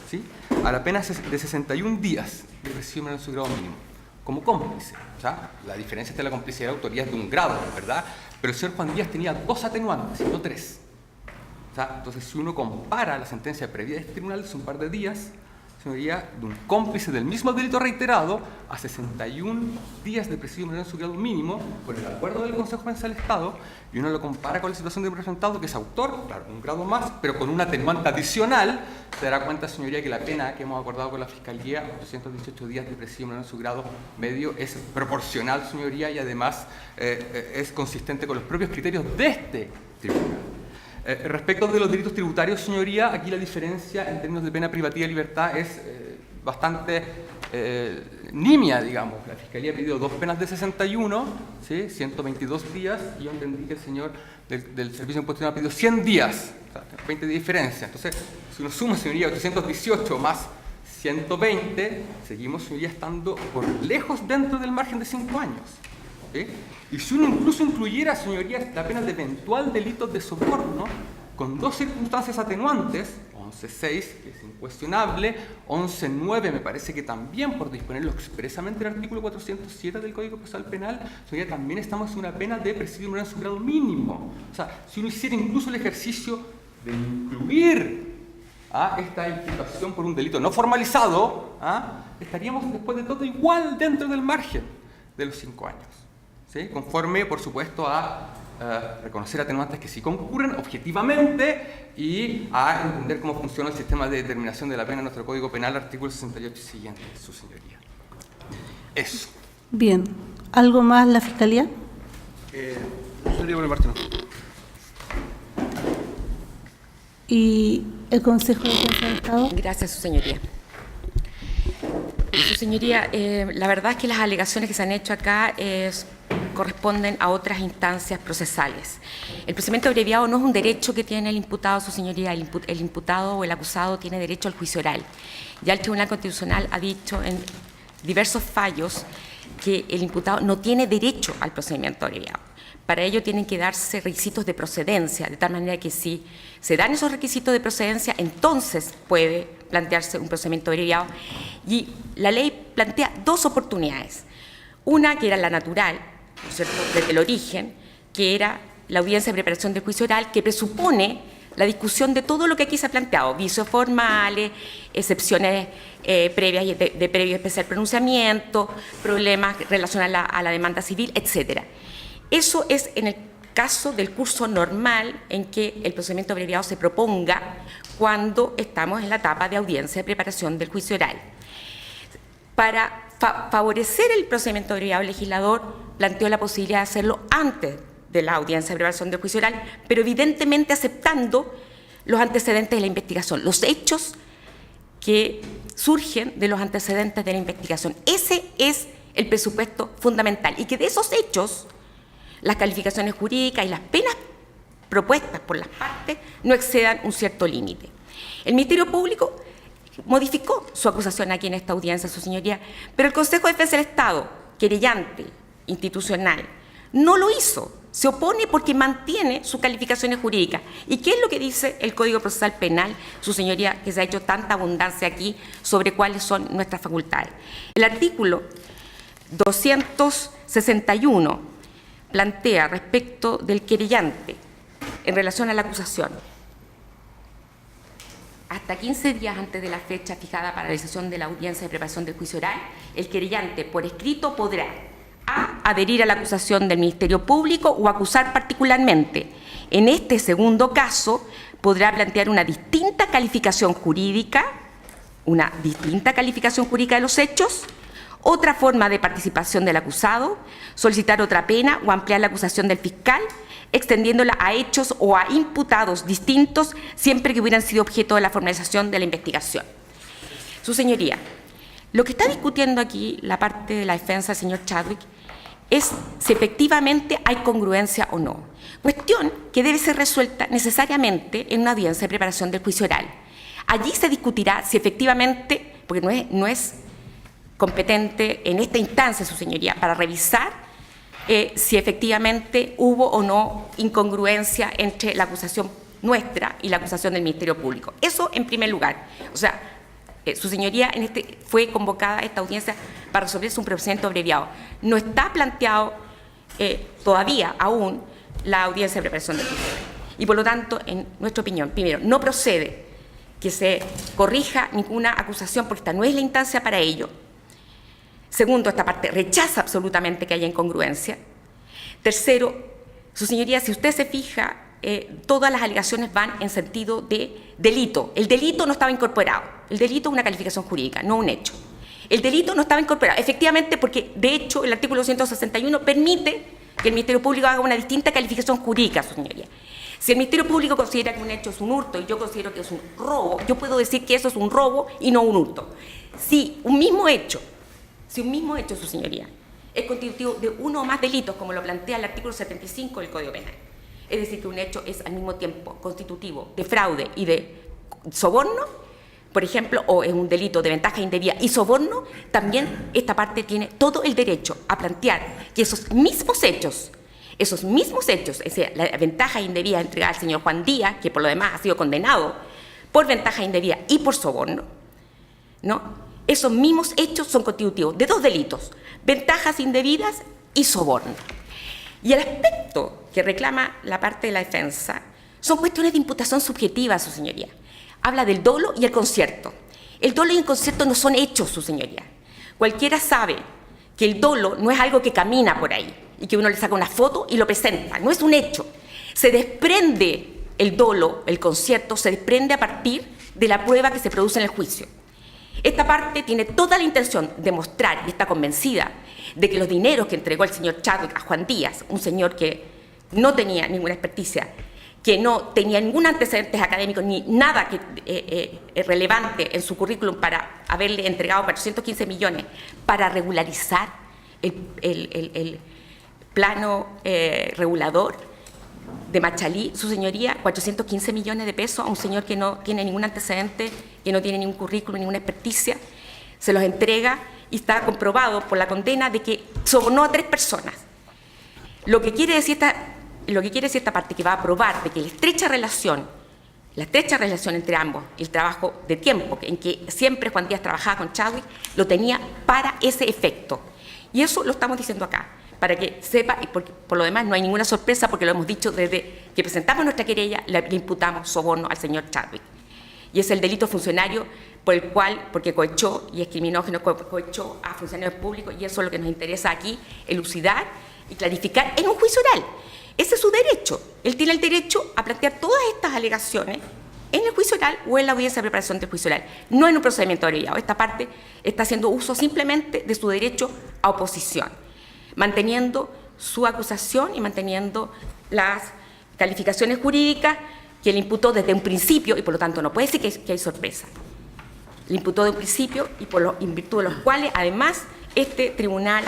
¿sí? A la pena de 61 días de presidio menor en su grado mínimo, como cómplice. O sea, la diferencia entre la complicidad y la autoría es de 1 grado, ¿verdad? Pero el señor Juan Díaz tenía 2 atenuantes, no 3. O sea, entonces, si uno compara la sentencia previa de este tribunal, hace un par de días, señoría, de un cómplice del mismo delito reiterado a 61 días de presidio menor en su grado mínimo, por el acuerdo del Consejo General del Estado, y uno lo compara con la situación del representado, que es autor, claro, 1 grado más, pero con un atenuante adicional, se dará cuenta, señoría, que la pena que hemos acordado con la Fiscalía, 818 días de presidio menor en su grado medio, es proporcional, señoría, y además es consistente con los propios criterios de este tribunal. Respecto de los delitos tributarios, señoría, aquí la diferencia en términos de pena privativa de libertad es bastante nimia, digamos. La Fiscalía pidió 2 penas de 61, ¿sí? 122 días, y yo entendí que el señor del Servicio de Impuesto Interno pidió 100 días, o sea, 20 de diferencia. Entonces, si uno suma, señoría, 818 más 120, seguimos, señoría, estando por lejos dentro del margen de 5 años. ¿Sí? Y si uno incluso incluyera, señorías, la pena de eventual delitos de soborno, con 2 circunstancias atenuantes, 11.6, que es incuestionable, 11.9, me parece que también, por disponerlo expresamente el artículo 407 del Código Procesal Penal, señoría, también estamos en una pena de presidio menor en su grado mínimo. O sea, si uno hiciera incluso el ejercicio de incluir esta imputación por un delito no formalizado, estaríamos después de todo igual dentro del margen de los 5 años. ¿Sí? Conforme, por supuesto, a reconocer atenuantes que sí concurren objetivamente y a entender cómo funciona el sistema de determinación de la pena en nuestro Código Penal, artículo 68 y siguiente, su señoría. Eso. Bien. ¿Algo más la Fiscalía? Señoría, por mi parte, no. ¿Y el Consejo de Defensa del Estado? Gracias, su señoría. Su señoría, la verdad es que las alegaciones que se han hecho acá corresponden a otras instancias procesales. El procedimiento abreviado no es un derecho que tiene el imputado, su señoría. El imputado o el acusado tiene derecho al juicio oral. Ya el Tribunal Constitucional ha dicho en diversos fallos que el imputado no tiene derecho al procedimiento abreviado. Para ello tienen que darse requisitos de procedencia, de tal manera que si se dan esos requisitos de procedencia, entonces puede plantearse un procedimiento abreviado. Y la ley plantea dos oportunidades. Una que era la natural, ¿no es cierto?, desde el origen, que era la audiencia de preparación del juicio oral, que presupone la discusión de todo lo que aquí se ha planteado, vicios formales, excepciones previas y de previo especial pronunciamiento, problemas relacionados a la demanda civil, etcétera. Eso es en el caso del curso normal en que el procedimiento abreviado se proponga cuando estamos en la etapa de audiencia de preparación del juicio oral. Para favorecer el procedimiento abreviado, el legislador planteó la posibilidad de hacerlo antes de la audiencia de preparación del juicio oral, pero evidentemente aceptando los antecedentes de la investigación, los hechos que surgen de los antecedentes de la investigación. Ese es el presupuesto fundamental, y que de esos hechos las calificaciones jurídicas y las penas propuestas por las partes no excedan un cierto límite. El Ministerio Público modificó su acusación aquí en esta audiencia, su señoría, pero el Consejo de Defensa del Estado, querellante institucional, no lo hizo. Se opone porque mantiene sus calificaciones jurídicas. ¿Y qué es lo que dice el Código Procesal Penal, su señoría, que se ha hecho tanta abundancia aquí sobre cuáles son nuestras facultades? El artículo 261 plantea respecto del querellante en relación a la acusación: hasta 15 días antes de la fecha fijada para la realización de la audiencia de preparación del juicio oral, el querellante por escrito podrá adherir a la acusación del Ministerio Público o acusar particularmente. En este segundo caso, podrá plantear una distinta calificación jurídica de los hechos, otra forma de participación del acusado, solicitar otra pena o ampliar la acusación del fiscal, extendiéndola a hechos o a imputados distintos, siempre que hubieran sido objeto de la formalización de la investigación. Su señoría, lo que está discutiendo aquí la parte de la defensa del señor Chadwick es si efectivamente hay congruencia o no. Cuestión que debe ser resuelta necesariamente en una audiencia de preparación del juicio oral. Allí se discutirá si efectivamente, porque no es competente en esta instancia, su señoría, para revisar si efectivamente hubo o no incongruencia entre la acusación nuestra y la acusación del Ministerio Público. Eso en primer lugar. O sea, su señoría fue convocada a esta audiencia para resolverse un procedimiento abreviado. No está planteado todavía aún la audiencia de preparación del juicio oral. Y por lo tanto, en nuestra opinión, primero, no procede que se corrija ninguna acusación porque esta no es la instancia para ello. Segundo, esta parte rechaza absolutamente que haya incongruencia. Tercero, su señoría, si usted se fija, todas las alegaciones van en sentido de delito. El delito no estaba incorporado. El delito es una calificación jurídica, no un hecho. El delito no estaba incorporado, efectivamente, porque de hecho el artículo 161 permite que el Ministerio Público haga una distinta calificación jurídica, su señoría. Si el Ministerio Público considera que un hecho es un hurto y yo considero que es un robo, yo puedo decir que eso es un robo y no un hurto. Si un mismo hecho, su señoría, es constitutivo de uno o más delitos, como lo plantea el artículo 75 del Código Penal, es decir, que un hecho es al mismo tiempo constitutivo de fraude y de soborno, por ejemplo, o es un delito de ventaja indebida y soborno, también esta parte tiene todo el derecho a plantear que esos mismos hechos, es decir, la ventaja indebida entregada al señor Juan Díaz, que por lo demás ha sido condenado por ventaja indebida y por soborno, ¿no? Esos mismos hechos son constitutivos de dos delitos: ventajas indebidas y soborno. Y el aspecto que reclama la parte de la defensa son cuestiones de imputación subjetiva, su señoría. Habla del dolo y el concierto. El dolo y el concierto no son hechos, su señoría. Cualquiera sabe que el dolo no es algo que camina por ahí y que uno le saca una foto y lo presenta. No es un hecho. Se desprende el dolo, el concierto, se desprende a partir de la prueba que se produce en el juicio. Esta parte tiene toda la intención de mostrar, y está convencida, de que los dineros que entregó el señor Chadwick a Juan Díaz, un señor que no tenía ninguna experticia, que no tenía ningún antecedente académico ni nada relevante en su currículum para haberle entregado 415 millones para regularizar el plano regulador de Machalí, su señoría, 415 millones de pesos a un señor que no tiene ningún antecedente, que no tiene ningún currículum, ninguna experticia, se los entrega y está comprobado por la condena de que sobornó a 3 personas. Lo que quiere decir esta parte que va a probar de que la estrecha relación entre ambos, el trabajo de tiempo en que siempre Juan Díaz trabajaba con Chadwick, lo tenía para ese efecto. Y eso lo estamos diciendo acá, para que sepa, y por lo demás no hay ninguna sorpresa porque lo hemos dicho desde que presentamos nuestra querella, le imputamos soborno al señor Chadwick. Y es el delito funcionario por el cual, porque cohechó y es criminógeno, cohechó a funcionarios públicos, y eso es lo que nos interesa aquí, elucidar y clarificar en un juicio oral. Ese es su derecho. Él tiene el derecho a plantear todas estas alegaciones en el juicio oral o en la audiencia de preparación del juicio oral, no en un procedimiento abreviado. Esta parte está haciendo uso simplemente de su derecho a oposición, manteniendo su acusación y manteniendo las calificaciones jurídicas que le imputó desde un principio, y por lo tanto no puede decir que hay sorpresa. Le imputó de un principio y en virtud de los cuales, además, este tribunal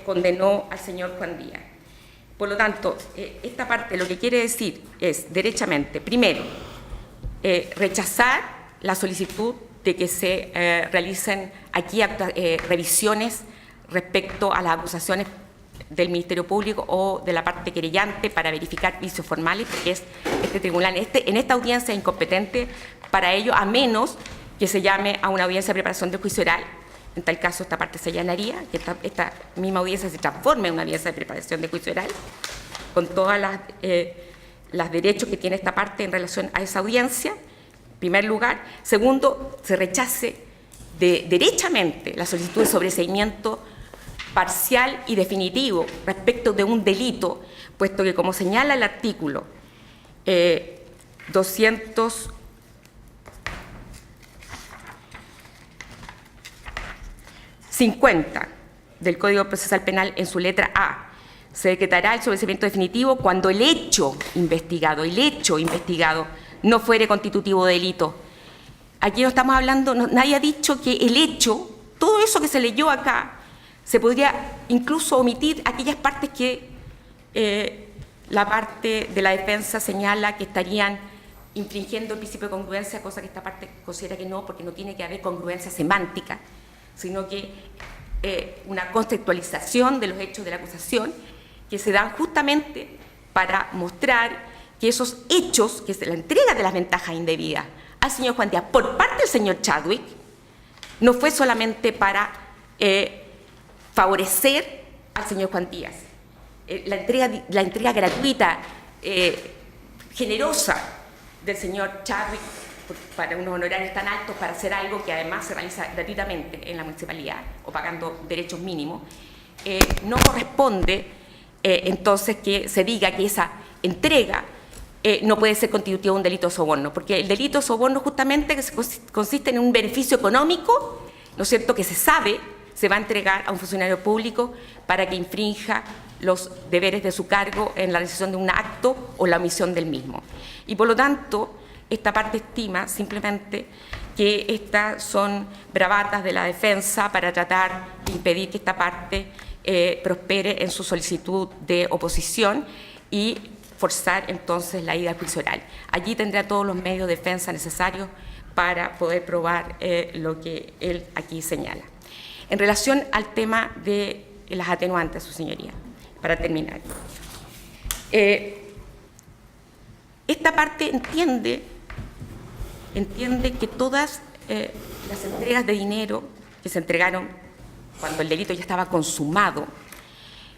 condenó al señor Juan Díaz. Por lo tanto, esta parte lo que quiere decir es, derechamente, primero, rechazar la solicitud de que se realicen aquí revisiones respecto a las acusaciones del Ministerio Público o de la parte querellante para verificar vicios formales, porque es este tribunal, en esta audiencia es incompetente para ello, a menos que se llame a una audiencia de preparación del juicio oral. En tal caso, esta parte se allanaría, que esta misma audiencia se transforme en una audiencia de preparación de juicio oral, con todas las derechos que tiene esta parte en relación a esa audiencia, en primer lugar. Segundo, se rechace derechamente la solicitud de sobreseimiento parcial y definitivo respecto de un delito, puesto que, como señala el artículo 250 del Código Procesal Penal, en su letra A, se decretará el sobreseimiento definitivo cuando el hecho investigado no fuere constitutivo de delito. Aquí no estamos hablando, nadie ha dicho que el hecho, todo eso que se leyó acá, se podría incluso omitir aquellas partes que la parte de la defensa señala que estarían infringiendo el principio de congruencia, cosa que esta parte considera que no, porque no tiene que haber congruencia semántica, sino que una contextualización de los hechos de la acusación que se dan justamente para mostrar que esos hechos, que es la entrega de las ventajas indebidas al señor Juan Díaz por parte del señor Chadwick, no fue solamente para favorecer al señor Juan Díaz. La entrega gratuita, generosa del señor Chadwick para unos honorarios tan altos para hacer algo que además se realiza gratuitamente en la municipalidad o pagando derechos mínimos, no corresponde entonces que se diga que esa entrega no puede ser constitutiva de un delito de soborno, porque el delito de soborno justamente consiste en un beneficio económico, ¿no es cierto?, que se sabe se va a entregar a un funcionario público para que infrinja los deberes de su cargo en la realización de un acto o la omisión del mismo. Y por lo tanto, esta parte estima simplemente que estas son bravatas de la defensa para tratar de impedir que esta parte prospere en su solicitud de oposición y forzar entonces la ida al juicio oral. Allí tendrá todos los medios de defensa necesarios para poder probar lo que él aquí señala. En relación al tema de las atenuantes, su señoría, para terminar. Esta parte entiende que todas las entregas de dinero que se entregaron cuando el delito ya estaba consumado,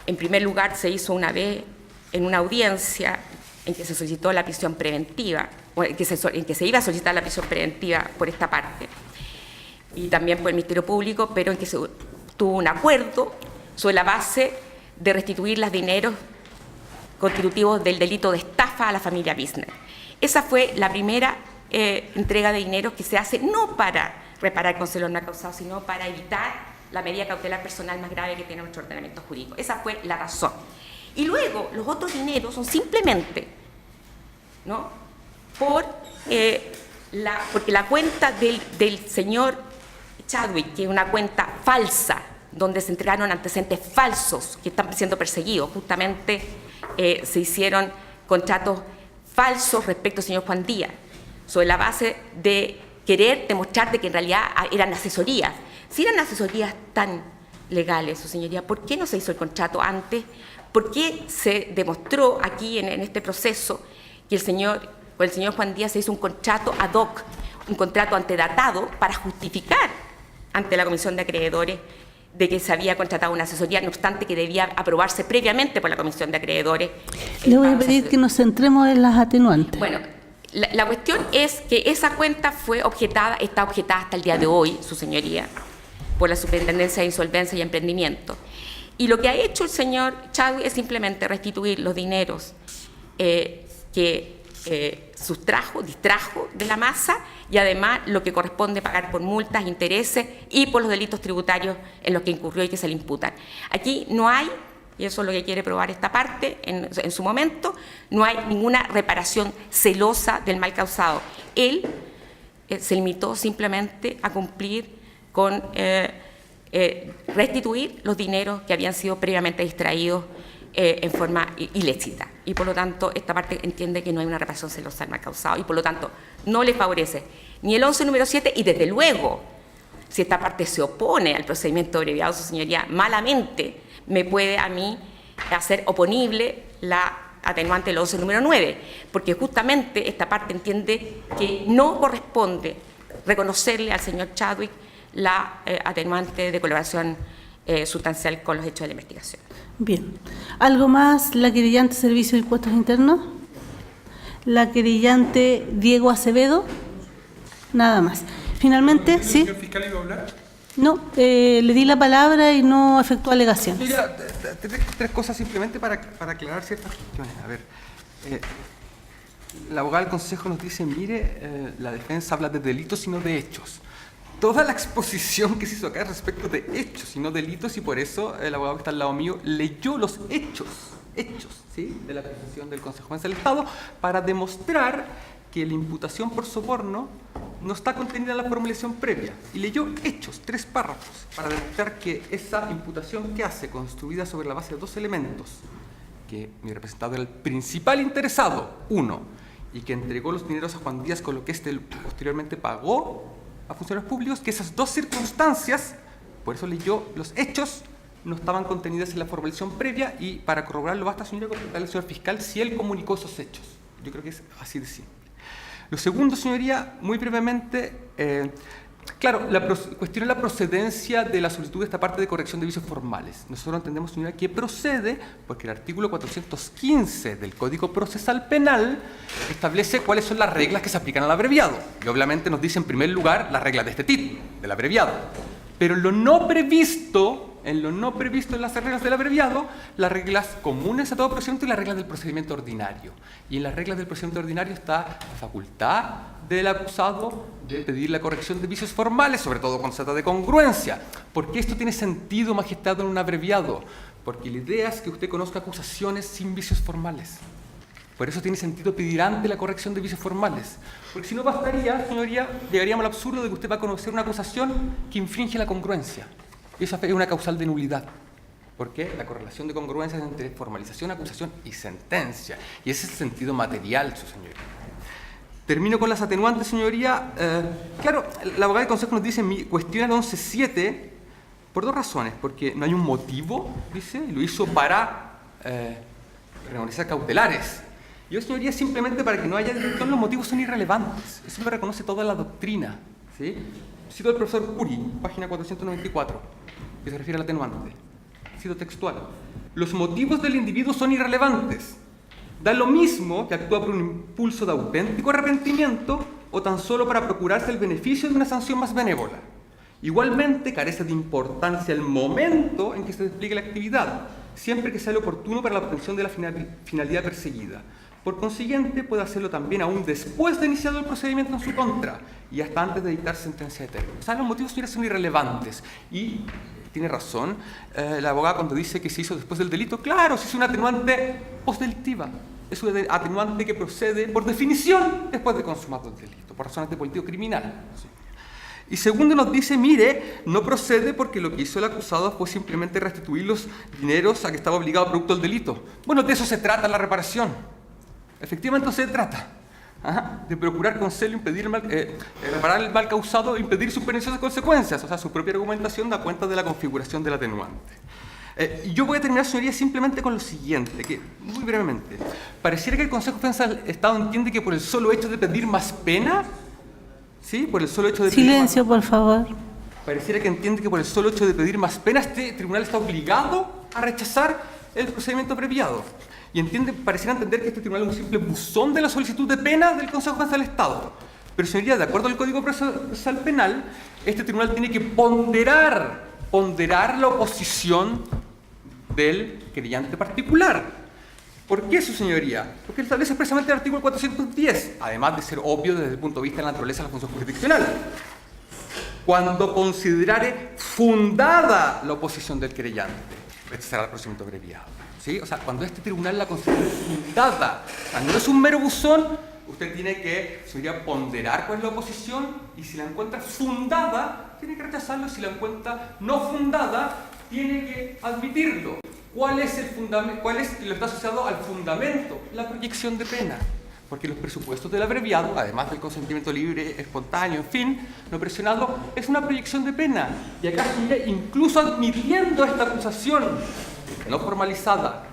en primer lugar se hizo una vez en una audiencia en que se solicitó la prisión preventiva, o en que se iba a solicitar la prisión preventiva por esta parte, y también por el Ministerio Público, pero en que se tuvo un acuerdo sobre la base de restituir los dineros constitutivos del delito de estafa a la familia Bisner. Esa fue la primera entrega de dinero que se hace no para reparar el consuelo no causado, sino para evitar la medida cautelar personal más grave que tiene nuestro ordenamiento jurídico. Esa fue la razón. Y luego, los otros dineros son simplemente ¿no? Porque la cuenta del señor Chadwick, que es una cuenta falsa, donde se entregaron antecedentes falsos que están siendo perseguidos, justamente se hicieron contratos falsos respecto al señor Juan Díaz, sobre la base de querer demostrar de que en realidad eran asesorías. Si eran asesorías tan legales, su señoría, ¿por qué no se hizo el contrato antes? ¿Por qué se demostró aquí en este proceso que con el señor Juan Díaz se hizo un contrato ad hoc, un contrato antedatado para justificar ante la Comisión de Acreedores de que se había contratado una asesoría, no obstante que debía aprobarse previamente por la Comisión de Acreedores? Le voy a pedir que nos centremos en las atenuantes. Bueno, la cuestión es que esa cuenta está objetada hasta el día de hoy, su señoría, por la Superintendencia de Insolvencia y Emprendimiento. Y lo que ha hecho el señor Chadwick es simplemente restituir los dineros que distrajo de la masa, y además lo que corresponde pagar por multas, intereses y por los delitos tributarios en los que incurrió y que se le imputan. Aquí no hay, y eso es lo que quiere probar esta parte en su momento, no hay ninguna reparación celosa del mal causado. Él se limitó simplemente a cumplir con restituir los dineros que habían sido previamente distraídos en forma ilícita, y por lo tanto esta parte entiende que no hay una reparación celosa del mal causado, y por lo tanto no le favorece ni el 11 número 7, y desde luego, si esta parte se opone al procedimiento abreviado, su señoría, malamente me puede a mí hacer oponible la atenuante del 11 número 9, porque justamente esta parte entiende que no corresponde reconocerle al señor Chadwick la atenuante de colaboración sustancial con los hechos de la investigación. Bien. ¿Algo más? ¿La querellante Servicio de Impuestos Internos? ¿La querellante Diego Acevedo? Nada más. Finalmente, ¿sí? ¿El señor fiscal iba a hablar? No, le di la palabra y no efectuó alegaciones. Mira, tres cosas simplemente para aclarar ciertas cuestiones. A ver, la abogada del Consejo nos dice, mire, la defensa habla de delitos y no de hechos. Toda la exposición que se hizo acá es respecto de hechos y no delitos, y por eso el abogado que está al lado mío leyó los hechos, ¿sí?, de la acusación del Consejo General del Estado, para demostrar que la imputación por soborno no está contenida en la formulación previa. Y leyó hechos, 3 párrafos, para demostrar que esa imputación que hace, construida sobre la base de 2 elementos, que mi representado era el principal interesado, 1, y que entregó los dineros a Juan Díaz con lo que éste posteriormente pagó a funcionarios públicos, que esas 2 circunstancias, por eso leyó los hechos, no estaban contenidas en la formulación previa, y para corroborarlo basta, señora, consultarle al señor fiscal si él comunicó esos hechos. Yo creo que es así de simple. Lo segundo, señoría, muy brevemente, claro, cuestión es la procedencia de la solicitud de esta parte de corrección de vicios formales. Nosotros entendemos, señora, que procede porque el artículo 415 del Código Procesal Penal establece cuáles son las reglas que se aplican al abreviado. Y obviamente nos dice en primer lugar las reglas de este tipo, del abreviado. Pero en lo no previsto en las reglas del abreviado, las reglas comunes a todo procedimiento y las reglas del procedimiento ordinario. Y en las reglas del procedimiento ordinario está la facultad del acusado de pedir la corrección de vicios formales, sobre todo cuando se trata de congruencia. ¿Por qué esto tiene sentido, magistrado, en un abreviado? Porque la idea es que usted conozca acusaciones sin vicios formales. Por eso tiene sentido pedir antes la corrección de vicios formales. Porque si no bastaría, señoría, llegaríamos al absurdo de que usted va a conocer una acusación que infringe la congruencia. Esa es una causal de nulidad. Porque la correlación de congruencia es entre formalización, acusación y sentencia. Y ese es el sentido material, su señoría. Termino con las atenuantes, señoría. Claro, la abogada del Consejo nos dice, cuestiona el 11.7 por 2 razones. Porque no hay un motivo, dice, y lo hizo para realizar cautelares. Yo, señoría, simplemente para que no haya discusión, los motivos son irrelevantes. Eso lo reconoce toda la doctrina, ¿sí? Cito al profesor Uri, página 494, que se refiere al atenuante. Cito textual. Los motivos del individuo son irrelevantes. Da lo mismo que actúa por un impulso de auténtico arrepentimiento o tan solo para procurarse el beneficio de una sanción más benévola. Igualmente carece de importancia el momento en que se despliegue la actividad, siempre que sea lo oportuno para la obtención de la finalidad perseguida. Por consiguiente, puede hacerlo también aún después de iniciado el procedimiento en su contra y hasta antes de dictar sentencia de término. O sea, los motivos son irrelevantes. Y tiene razón la abogada cuando dice que se hizo después del delito. Claro, se hizo una atenuante postdelictiva. es un atenuante que procede, por definición, después de consumado el delito, por razones de político criminal. Y segundo nos dice, mire, no procede porque lo que hizo el acusado fue simplemente restituir los dineros a que estaba obligado producto del delito. Bueno, de eso se trata la reparación. Efectivamente se trata de procurar con celo impedir reparar el mal causado e impedir sus perniciosas consecuencias. O sea, su propia argumentación da cuenta de la configuración del atenuante. Y yo voy a terminar, señoría, simplemente con lo siguiente, que muy brevemente. Pareciera que el Consejo de Defensa del Estado entiende que por el solo hecho de pedir más pena, ¿sí? Por el solo hecho de Silencio, por favor. Pareciera que entiende que por el solo hecho de pedir más pena, este tribunal está obligado a rechazar el procedimiento abreviado. Y pareciera entender que este tribunal es un simple buzón de la solicitud de pena del Consejo de Defensa del Estado. Pero, señoría, de acuerdo al Código Procesal Penal, este tribunal tiene que ponderar la oposición del querellante particular. ¿Por qué eso, señoría? Porque establece expresamente el artículo 410, además de ser obvio desde el punto de vista de la naturaleza de la función jurisdiccional. Cuando considerare fundada la oposición del querellante, este será el procedimiento abreviado. ¿Sí? O sea, cuando este tribunal la considera fundada, no es un mero buzón, usted tiene que, señoría, ponderar cuál es la oposición y si la encuentra fundada, tiene que rechazarlo, si la encuentra no fundada, tiene que admitirlo. ¿Cuál es el fundamento? ¿Cuál es lo que está asociado al fundamento? La proyección de pena. Porque los presupuestos del abreviado, además del consentimiento libre, espontáneo, en fin, lo presionado, es una proyección de pena. Y acá, incluso admitiendo esta acusación no formalizada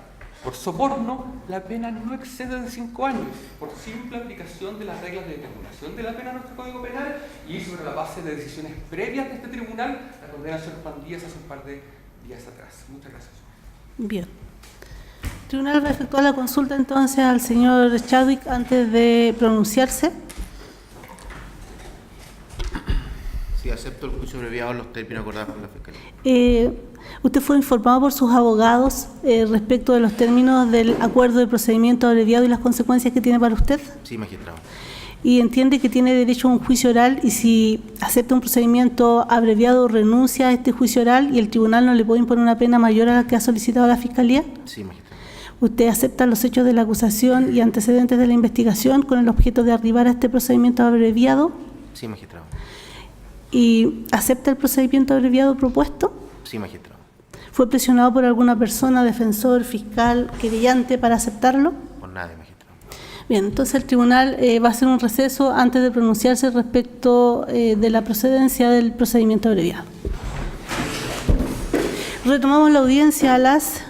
por soborno, la pena no excede de 5 años, por simple aplicación de las reglas de determinación de la pena en nuestro Código Penal y sobre la base de decisiones previas de este tribunal, la condena de Pandillas hace un par de días atrás. Muchas gracias. Bien. El tribunal va a efectuar la consulta entonces al señor Chadwick antes de pronunciarse. Sí, acepto el juicio abreviado en los términos acordados con la Fiscalía. ¿Usted fue informado por sus abogados respecto de los términos del acuerdo de procedimiento abreviado y las consecuencias que tiene para usted? Sí, magistrado. ¿Y entiende que tiene derecho a un juicio oral y si acepta un procedimiento abreviado renuncia a este juicio oral y el tribunal no le puede imponer una pena mayor a la que ha solicitado la Fiscalía? Sí, magistrado. ¿Usted acepta los hechos de la acusación y antecedentes de la investigación con el objeto de arribar a este procedimiento abreviado? Sí, magistrado. ¿Y acepta el procedimiento abreviado propuesto? Sí, magistrado. ¿Fue presionado por alguna persona, defensor, fiscal, querellante para aceptarlo? Por nadie, magistrado. Bien, entonces el tribunal va a hacer un receso antes de pronunciarse respecto de la procedencia del procedimiento abreviado. Retomamos la audiencia a las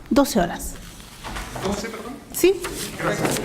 12 horas. ¿12, perdón? ¿Sí? Gracias.